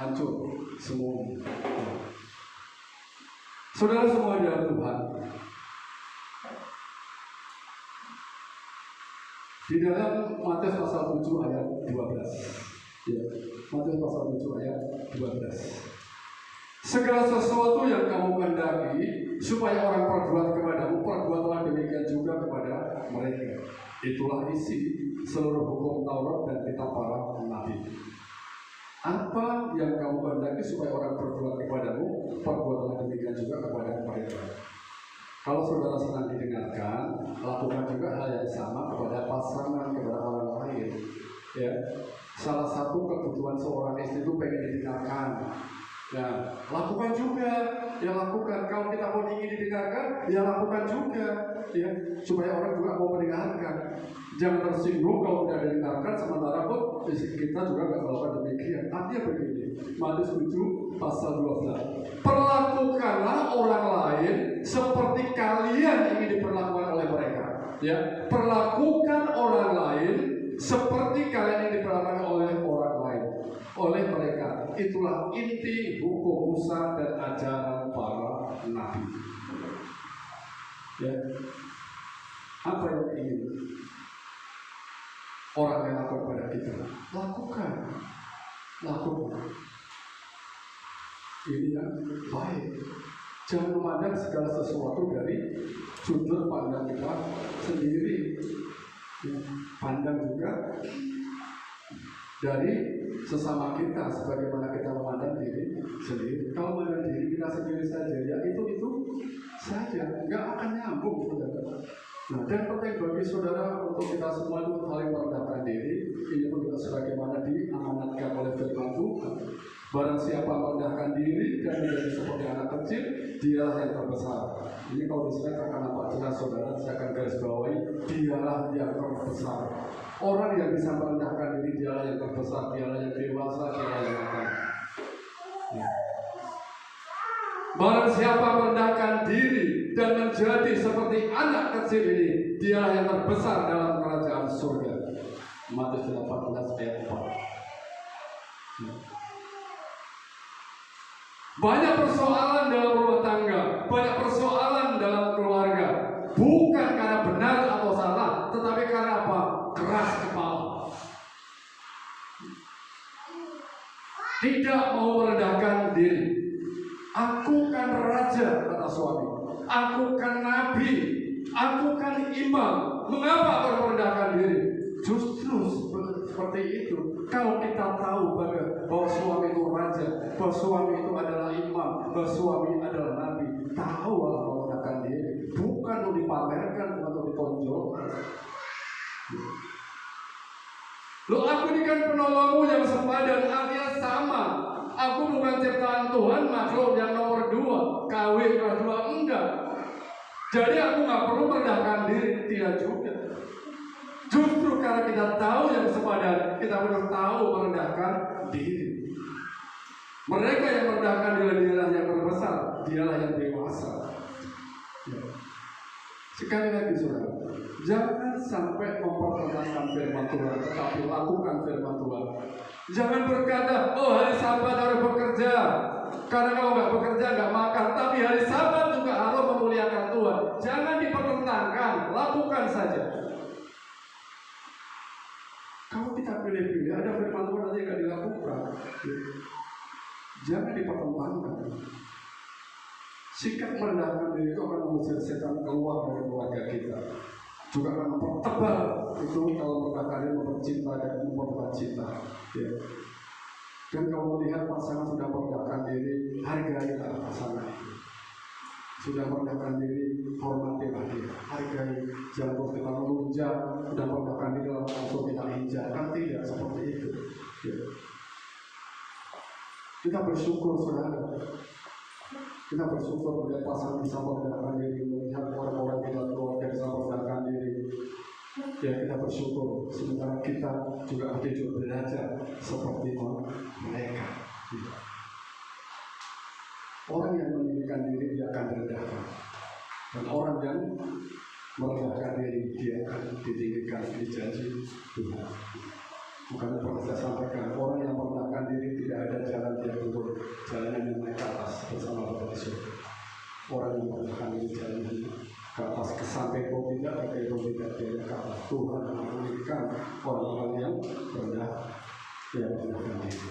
hancur semuanya. Saudara semua di dalam Tuhan, di dalam Matius pasal 7 ayat 12. Ya, Matius pasal 7 ayat 12. Segala sesuatu yang kamu kehendaki supaya orang perbuat kepadamu, perbuatlah demikian juga kepada mereka. Itulah isi seluruh hukum Taurat dan kitab para nabi. Apa yang kamu kehendaki supaya orang berbuat kepadamu, perbuatlah demikian juga kepada mereka. Kalau saudara senang didengarkan, lakukan juga hal yang sama kepada pasangan, kepada orang lain. Ya, salah satu kebutuhan seorang istri itu pengen didengarkan. Ya, lakukan juga, ya lakukan. Kalau kita mau ingin didengarkan, ya lakukan juga, ya, supaya orang juga mau mendengarkan. Jangan tersinggung kalau tidak didengarkan, sementara pun kita juga nggak melakukan demikian. Artinya begini, Matius 7 pasal 12. Perlakukanlah orang lain seperti kalian ingin diperlakukan oleh mereka. Ya, perlakukan orang lain seperti kalian ingin diperlakukan oleh orang lain, oleh mereka. Itulah inti hukum Musa dan ajaran para nabi. Ya, apa yang ingin orang yang lakukan pada kita, lakukan. Ini yang baik. Jangan memandang segala sesuatu dari sudut pandang kita sendiri. Ya, pandang juga dari sesama kita, sebagaimana kita memandang diri sendiri. Kalau memandang diri kita sendiri saja, ya itu saja, nggak akan nyambung, saudara. Nah, dan penting bagi saudara untuk kita semua itu saling merendahkan diri. Ini pun juga sebagaimana diamanatkan oleh firman Tuhan. Barang siapa merendahkan diri dan menjadi seperti anak kecil, dialah yang terbesar. Ini kalau disini akan nampak jelas saudara, saya akan garis bawahi, dialah yang terbesar. Orang yang bisa merendahkan diri, dialah yang terbesar, dialah yang dewasa, dialah yang matang. Ya. Barang siapa merendahkan diri dan menjadi seperti anak kecil ini, dialah yang terbesar dalam kerajaan surga. Matius 18 ayat 4. Ya. Banyak persoalan dalam rumah tangga, banyak persoalan dalam keluarga, bukan karena benar atau salah, tetapi karena apa? Keras kepala. Tidak mau merendahkan diri. Aku kan raja, kata suami. Aku kan nabi. Aku kan imam. Mengapa kau merendahkan diri? Justru seperti itu. Kalau kita tahu bahwa suami itu raja, bahwa suami itu adalah imam, bahwa suami adalah nabi, tahu kalau merendahkan diri. Bukan untuk dipamerkan, bukan untuk ditonjolkan. Loh, aku ini kan penolongmu yang sepadan, artinya sama. Aku bukan ciptaan Tuhan, makhluk yang nomor 2, KW kelas 2, enggak. Jadi aku nggak perlu merendahkan diri, tidak juga. Justru karena kita tahu yang sepadan, kita perlu tahu merendahkan diri. Mereka yang merendahkan diri, dialah yang terbesar, dialah yang dewasa. Ya. Sekali lagi saudara, jangan sampai memperkenalkan firman Tuhan, tetapi lakukan firman Tuhan. Jangan berkata, oh hari Sabat harus bekerja, karena kalau nggak bekerja nggak makan. Tapi hari Sabat juga harus memuliakan Tuhan. Jangan dipertentangkan, lakukan saja. Kalau kita pilih-pilih, ada firman Tuhan aja nggak dilakukan. Jangan dipertentangkan. Sikap merendahkan diri itu akan mengusir setan keluar dari keluarga kita. Juga akan mempertebal itu kalau merendahkan diri, mempercinta dan memperbuat cinta. Ya. Dan kalau melihat pasangan sudah merendahkan diri, hargailah pasangan itu. Sudah merendahkan diri, hormatilah dia, hargai. Jangan kita melunjak, sudah merendahkan diri langsung kita injak. Kan tidak seperti itu. Ya. Kita bersyukur, saudara. Kita bersyukur melihat pasangan bisa merendahkan diri, melihat orang-orang kita keluarga bisa merendahkan diri. Ya, kita bersyukur. Sementara kita juga harus belajar seperti mereka. Ya. Orang yang meninggikan diri dia akan direndahkan, dan orang yang merendahkan diri dia akan ditinggikan. Ini janji Tuhan. Bukan pernah saya sampaikan, orang yang merendahkan diri tidak ada jalan dia turun, jalan yang naik ke atas bersama Bapa di surga. Orang yang merendahkan diri jalan ke atas, ke samping pun tidak, ke kiri tidak, dia ke atas. Tuhan menginginkan orang-orang yang rendah, yang merendahkan diri.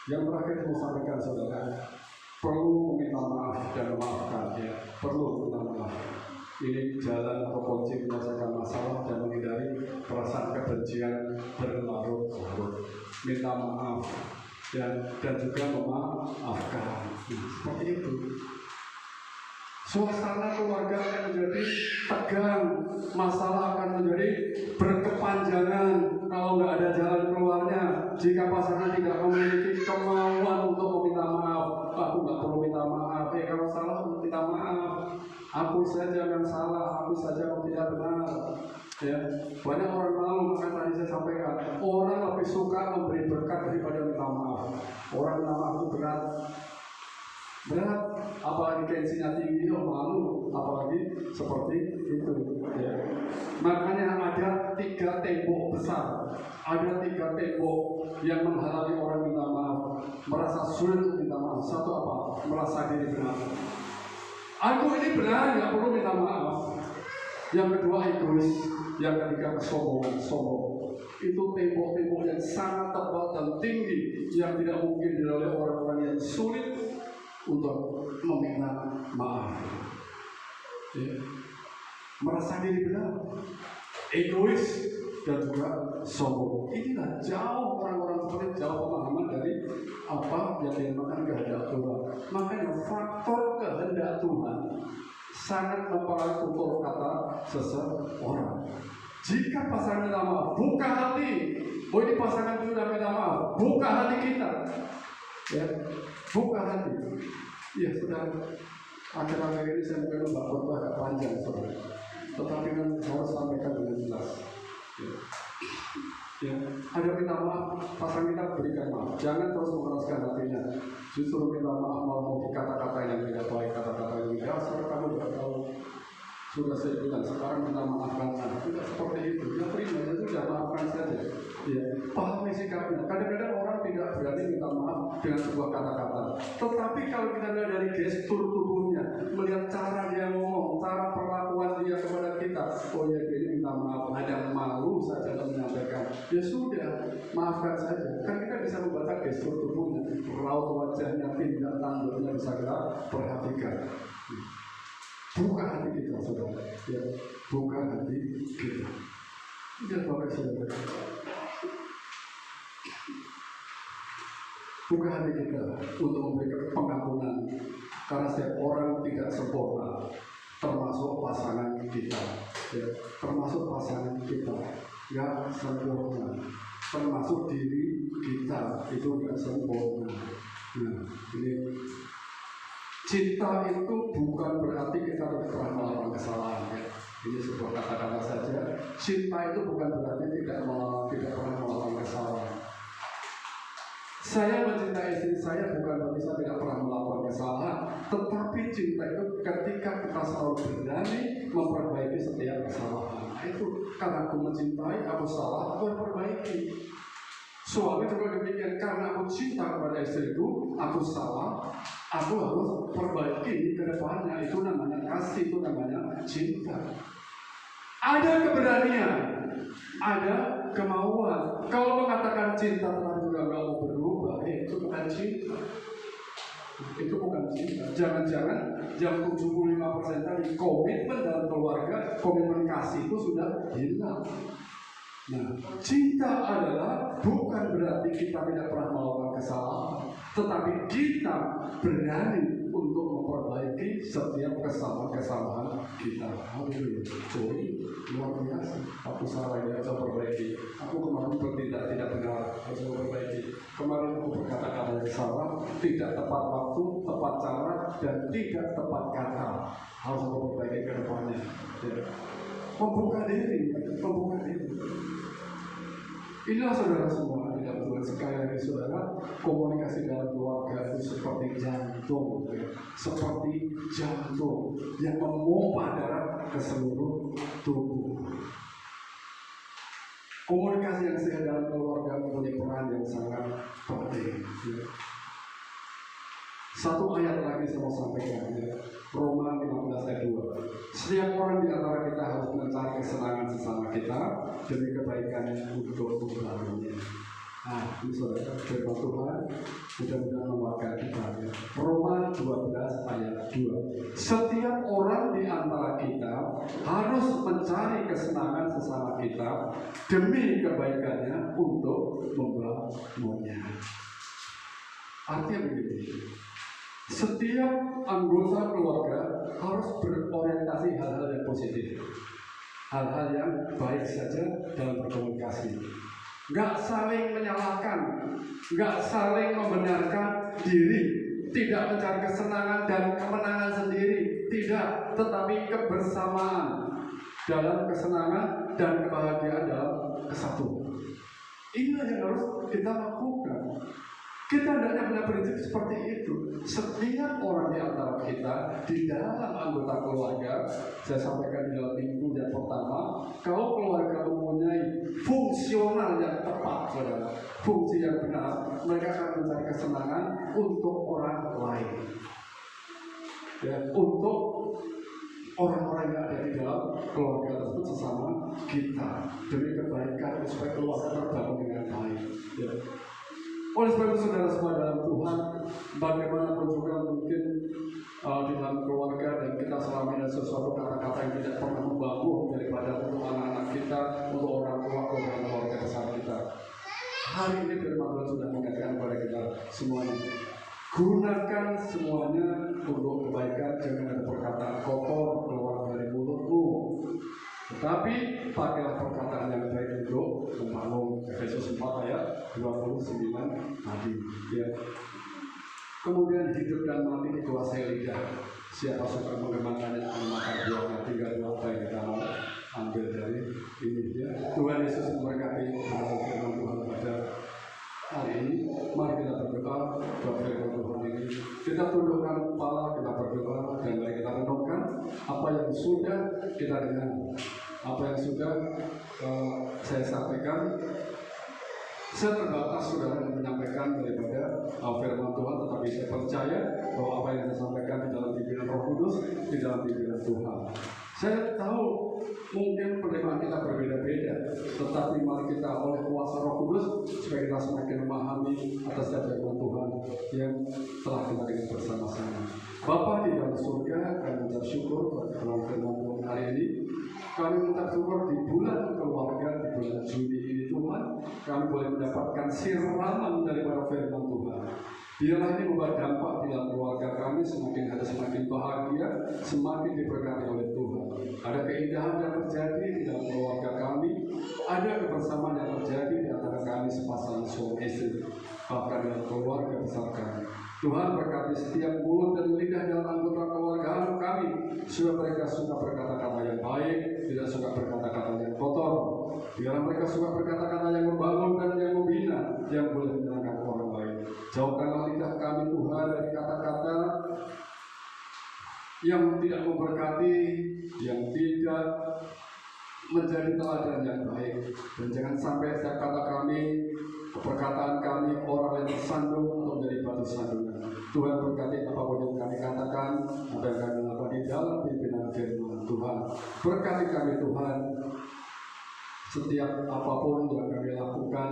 Yang terakhir saya sampaikan, saudara, perlu meminta maaf dan memaafkan. Ya, perlu meminta maaf. Ini jalan atau kunci menyelesaikan masalah dan menghindari perasaan kebencian berlarut-larut. Minta maaf dan juga memaafkan. Seperti itu. Suasana keluarga akan menjadi tegang, masalah akan menjadi berkepanjangan kalau nggak ada jalan keluarnya. Jika pasangan tidak memiliki kemauan untuk meminta maaf, aku nggak perlu minta maaf. Kalau salah minta maaf, aku saja yang salah, aku saja yang tidak benar. Ya, banyak orang malu, maka tadi saya sampaikan, orang lebih suka memberi berkat daripada minta maaf. Orang minta maaf itu berat, apalagi tensinya tinggi, malu, apalagi seperti itu. Ya. Makanya ada 3 tembok besar, ada 3 tembok yang menghalangi orang minta maaf, merasa sulit untuk minta maaf. Satu apa? Merasa diri benar. Aku ini benar, nggak perlu minta maaf. Yang kedua egois, yang ketiga kesombongan, sombong. Itu tembok-tembok yang sangat tebal dan tinggi yang tidak mungkin dilalui orang-orang yang sulit untuk meminta maaf. Ya. Merasa diri benar, egois, dan juga sombong. Inilah jauh orang-orang seperti jauh pemahaman dari apa yang dinamakan kehendak Tuhan. Makanya faktor kehendak Tuhan sangat mempengaruhi tutur kata seseorang. Jika pasangan minta maaf, buka hati. Oh, ini pasangan sudah minta maaf, buka hati kita. Ya, buka hati. Ya, sudah akhir-akhir ini saya mungkin khotbah agak panjang, saudara. Tetapi kan harus sampaikan dengan jelas. Ya, ada minta maaf, pasangan kita berikan maaf. Jangan terus mengeraskan hatinya. Justru minta maaf mau kata-kata yang tidak baik, kata-kata yang tidak. Saudara, kamu tidak tahu. Sudah saya bilang, sekarang minta maafkan saya. Tidak seperti itu. Ya, terima, ya sudah, maafkan saja. Ya, pahami sikapnya. Kadang-kadang orang tidak berani minta maaf dengan sebuah kata-kata. Tetapi kalau kita lihat dari gestur tubuhnya, melihat cara dia ngomong, cara perlakuan dia kepada kita, oh ya, ini minta maaf, ada malu saja untuk menyampaikan. Ya sudah, maafkan saja. Kan kita bisa membaca gestur tubuhnya, raut wajahnya, tindak tanduknya bisa kita perhatikan. Buka hati kita, saudara. Ya, buka hati kita. Tidak Bapak saudara. Buka hati kita untuk memberikan pengampunan. Karena setiap orang tidak sempurna, termasuk pasangan kita. Ya, termasuk pasangan kita yang sempurna. Termasuk diri kita itu tidak sempurna. Nah, ini. Cinta itu bukan berarti kita tidak pernah melakukan kesalahan. Ya. Ini sebuah kata-kata saja. Cinta itu bukan berarti tidak pernah melakukan kesalahan. Saya mencintai istri saya bukan berarti saya tidak pernah melakukan kesalahan. Tetapi cinta itu ketika kita selalu berani memperbaiki setiap kesalahan. Nah, itu karena aku mencintai, aku salah, aku perbaiki. Suami juga demikian, karena aku cinta kepada istriku, aku salah, aku harus perbaiki ke depannya. Itu namanya kasih, itu namanya cinta. Ada keberanian, ada kemauan. Kalau mengatakan cinta tetapi juga nggak mau berubah, itu bukan cinta. Itu bukan cinta. Jangan-jangan yang 75% tadi komitmen dalam keluarga, komitmen kasih itu sudah hilang. Nah, cinta adalah bukan berarti kita tidak pernah melakukan kesalahan, tetapi kita berani untuk memperbaiki setiap kesalahan kita. Haleluya. Sorry, luar biasa. Aku salah, ya, saya perbaiki. Aku kemarin bertindak tidak benar, harus saya perbaiki. Kemarin aku berkata-kata yang salah, tidak tepat waktu, tepat cara, dan tidak tepat kata. Harus aku perbaiki ke depannya. Ya. Membuka diri. Inilah saudara semua, tidak perlu sekali lagi saudara, komunikasi dalam keluarga itu seperti jantung, ya. Seperti jantung yang memompa darah ke seluruh tubuh. Komunikasi yang sehat dalam keluarga mempunyai peran yang sangat penting. Ya. Satu ayat lagi saya mau sampaikan, ya. Roma 15 ayat 2. Setiap orang di antara kita harus mencari kesenangan sesama kita demi kebaikan untuk tujuannya. Nah, ini saudara, firman Tuhan mudah-mudahan menguatkan kita. Ya. Roma 12 ayat 2. Setiap orang di antara kita harus mencari kesenangan sesama kita demi kebaikannya untuk membangunnya. Artinya begitu. Setiap anggota keluarga harus berorientasi hal-hal yang positif, hal-hal yang baik saja dalam berkomunikasi. Nggak saling menyalahkan, nggak saling membenarkan diri, tidak mencari kesenangan dan kemenangan sendiri, tidak, tetapi kebersamaan dalam kesenangan dan kebahagiaan dalam kesatuan. Inilah yang harus kita lakukan. Kita hendaknya punya prinsip seperti itu. Setiap orang di antara kita di dalam anggota keluarga, saya sampaikan di dalam minggu yang pertama, kalau keluarga mempunyai fungsional yang tepat, saudara, fungsi yang benar, mereka akan mencari kesenangan untuk orang lain, ya, untuk orang-orang yang ada di dalam keluarga tersebut sesama kita demi kebaikan supaya keluarga terbangun dengan baik. Ya. Oleh sebab itu saudara semua dalam Tuhan, bagaimanapun juga mungkin di dalam keluarga dan kita selama ini sesuatu kata-kata yang tidak pernah membangun daripada untuk anak-anak kita, untuk orang tua, untuk keluarga besar kita. Hari ini firman Tuhan sudah mengingatkan kepada kita semuanya. Gunakan semuanya untuk kebaikan, jangan ada perkataan kotor keluar dari mulutmu. Tetapi pakailah perkataan yang baik untuk membangun. Efesus 4 ayat 29 tadi. Ya. Kemudian hidup dan mati dikuasai lidah. Siapa suka mengembangkannya akan makan buahnya. Tinggal apa yang kita mau ambil dari ini. Ya. Tuhan Yesus memberkati firman Tuhan pada hari ini. Mari kita berdoa buat firman Tuhan ini. Kita tundukkan kepala, kita berdoa, dan mari kita renungkan apa yang sudah kita dengar, apa yang sudah saya sampaikan. Saya terbatas saudara menyampaikan daripada firman Tuhan, tetapi saya percaya bahwa apa yang saya sampaikan di dalam pimpinan Roh Kudus, di dalam pimpinan Tuhan. Saya tahu mungkin penerimaan kita berbeda-beda, tetapi mari kita oleh kuasa Roh Kudus supaya kita semakin memahami atas firman Tuhan yang telah kita dengar bersama-sama. Bapa di dalam surga, kami mengucap syukur dalam firman Tuhan hari ini. Kami mengucap syukur di bulan keluarga, di bulan Juni ini Tuhan, kami boleh mendapatkan siraman daripada firman Tuhan. Biarlah ini membuat dampak di dalam keluarga kami semakin hari semakin bahagia, semakin diberkati oleh Tuhan. Ada keindahan yang terjadi di dalam keluarga kami, ada kebersamaan yang terjadi di antara kami sepasang suami istri, bahkan dalam keluarga besar kami. Tuhan berkati setiap mulut dan lidah dalam anggota keluarga kami, supaya mereka suka berkata-kata yang baik, tidak suka berkata-kata yang kotor. Biarlah mereka suka berkata-kata yang membangun dan yang membina, yang boleh menyenangkan orang lain. Jauhkanlah lidah kami Tuhan dari kata-kata yang tidak memberkati, yang tidak menjadi teladan yang baik. Dan jangan sampai setiap kata kami, perkataan kami, orang yang tersandung atau menjadi batu sandungan. Tuhan berkati apapun yang kami katakan, apa yang kami lakukan di dalam pimpinan firman Tuhan. Berkati kami Tuhan, setiap apapun yang kami lakukan,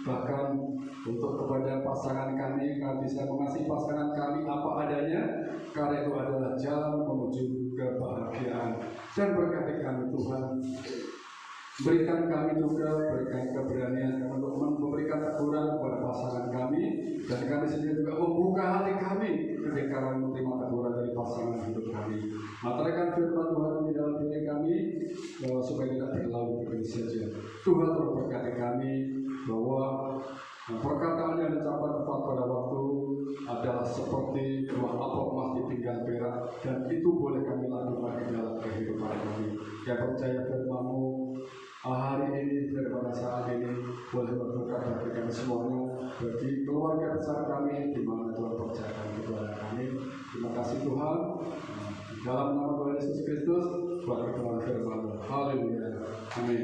bahkan untuk kepada pasangan kami bisa mengasihi pasangan kami apa adanya, karena itu adalah jalan menuju kebahagiaan. Dan berkati kami Tuhan, Berikan kami juga, berikan keberanian untuk memberikan teguran kepada pasangan kami, dan kami sendiri juga membuka hati kami ketika menerima teguran dari pasangan hidup kami. Materaikan firman Tuhan di dalam diri kami, supaya tidak terlalu begitu saja. Tuhan terus berkati kami bahwa perkataan yang diucapkan tepat pada waktu adalah seperti dua apel emas di pinggan perak, dan itu boleh kami lakukan di dalam kehidupan kami. Yang percaya firman-Mu hari ini daripada saat ini boleh berbuka bagi kami semuanya, bagi keluarga besar kami di mana Tuhan percayakan kepada kami. Terima kasih Tuhan, dalam nama Tuhan Yesus Kristus buat firman-Mu. Haleluya, amin.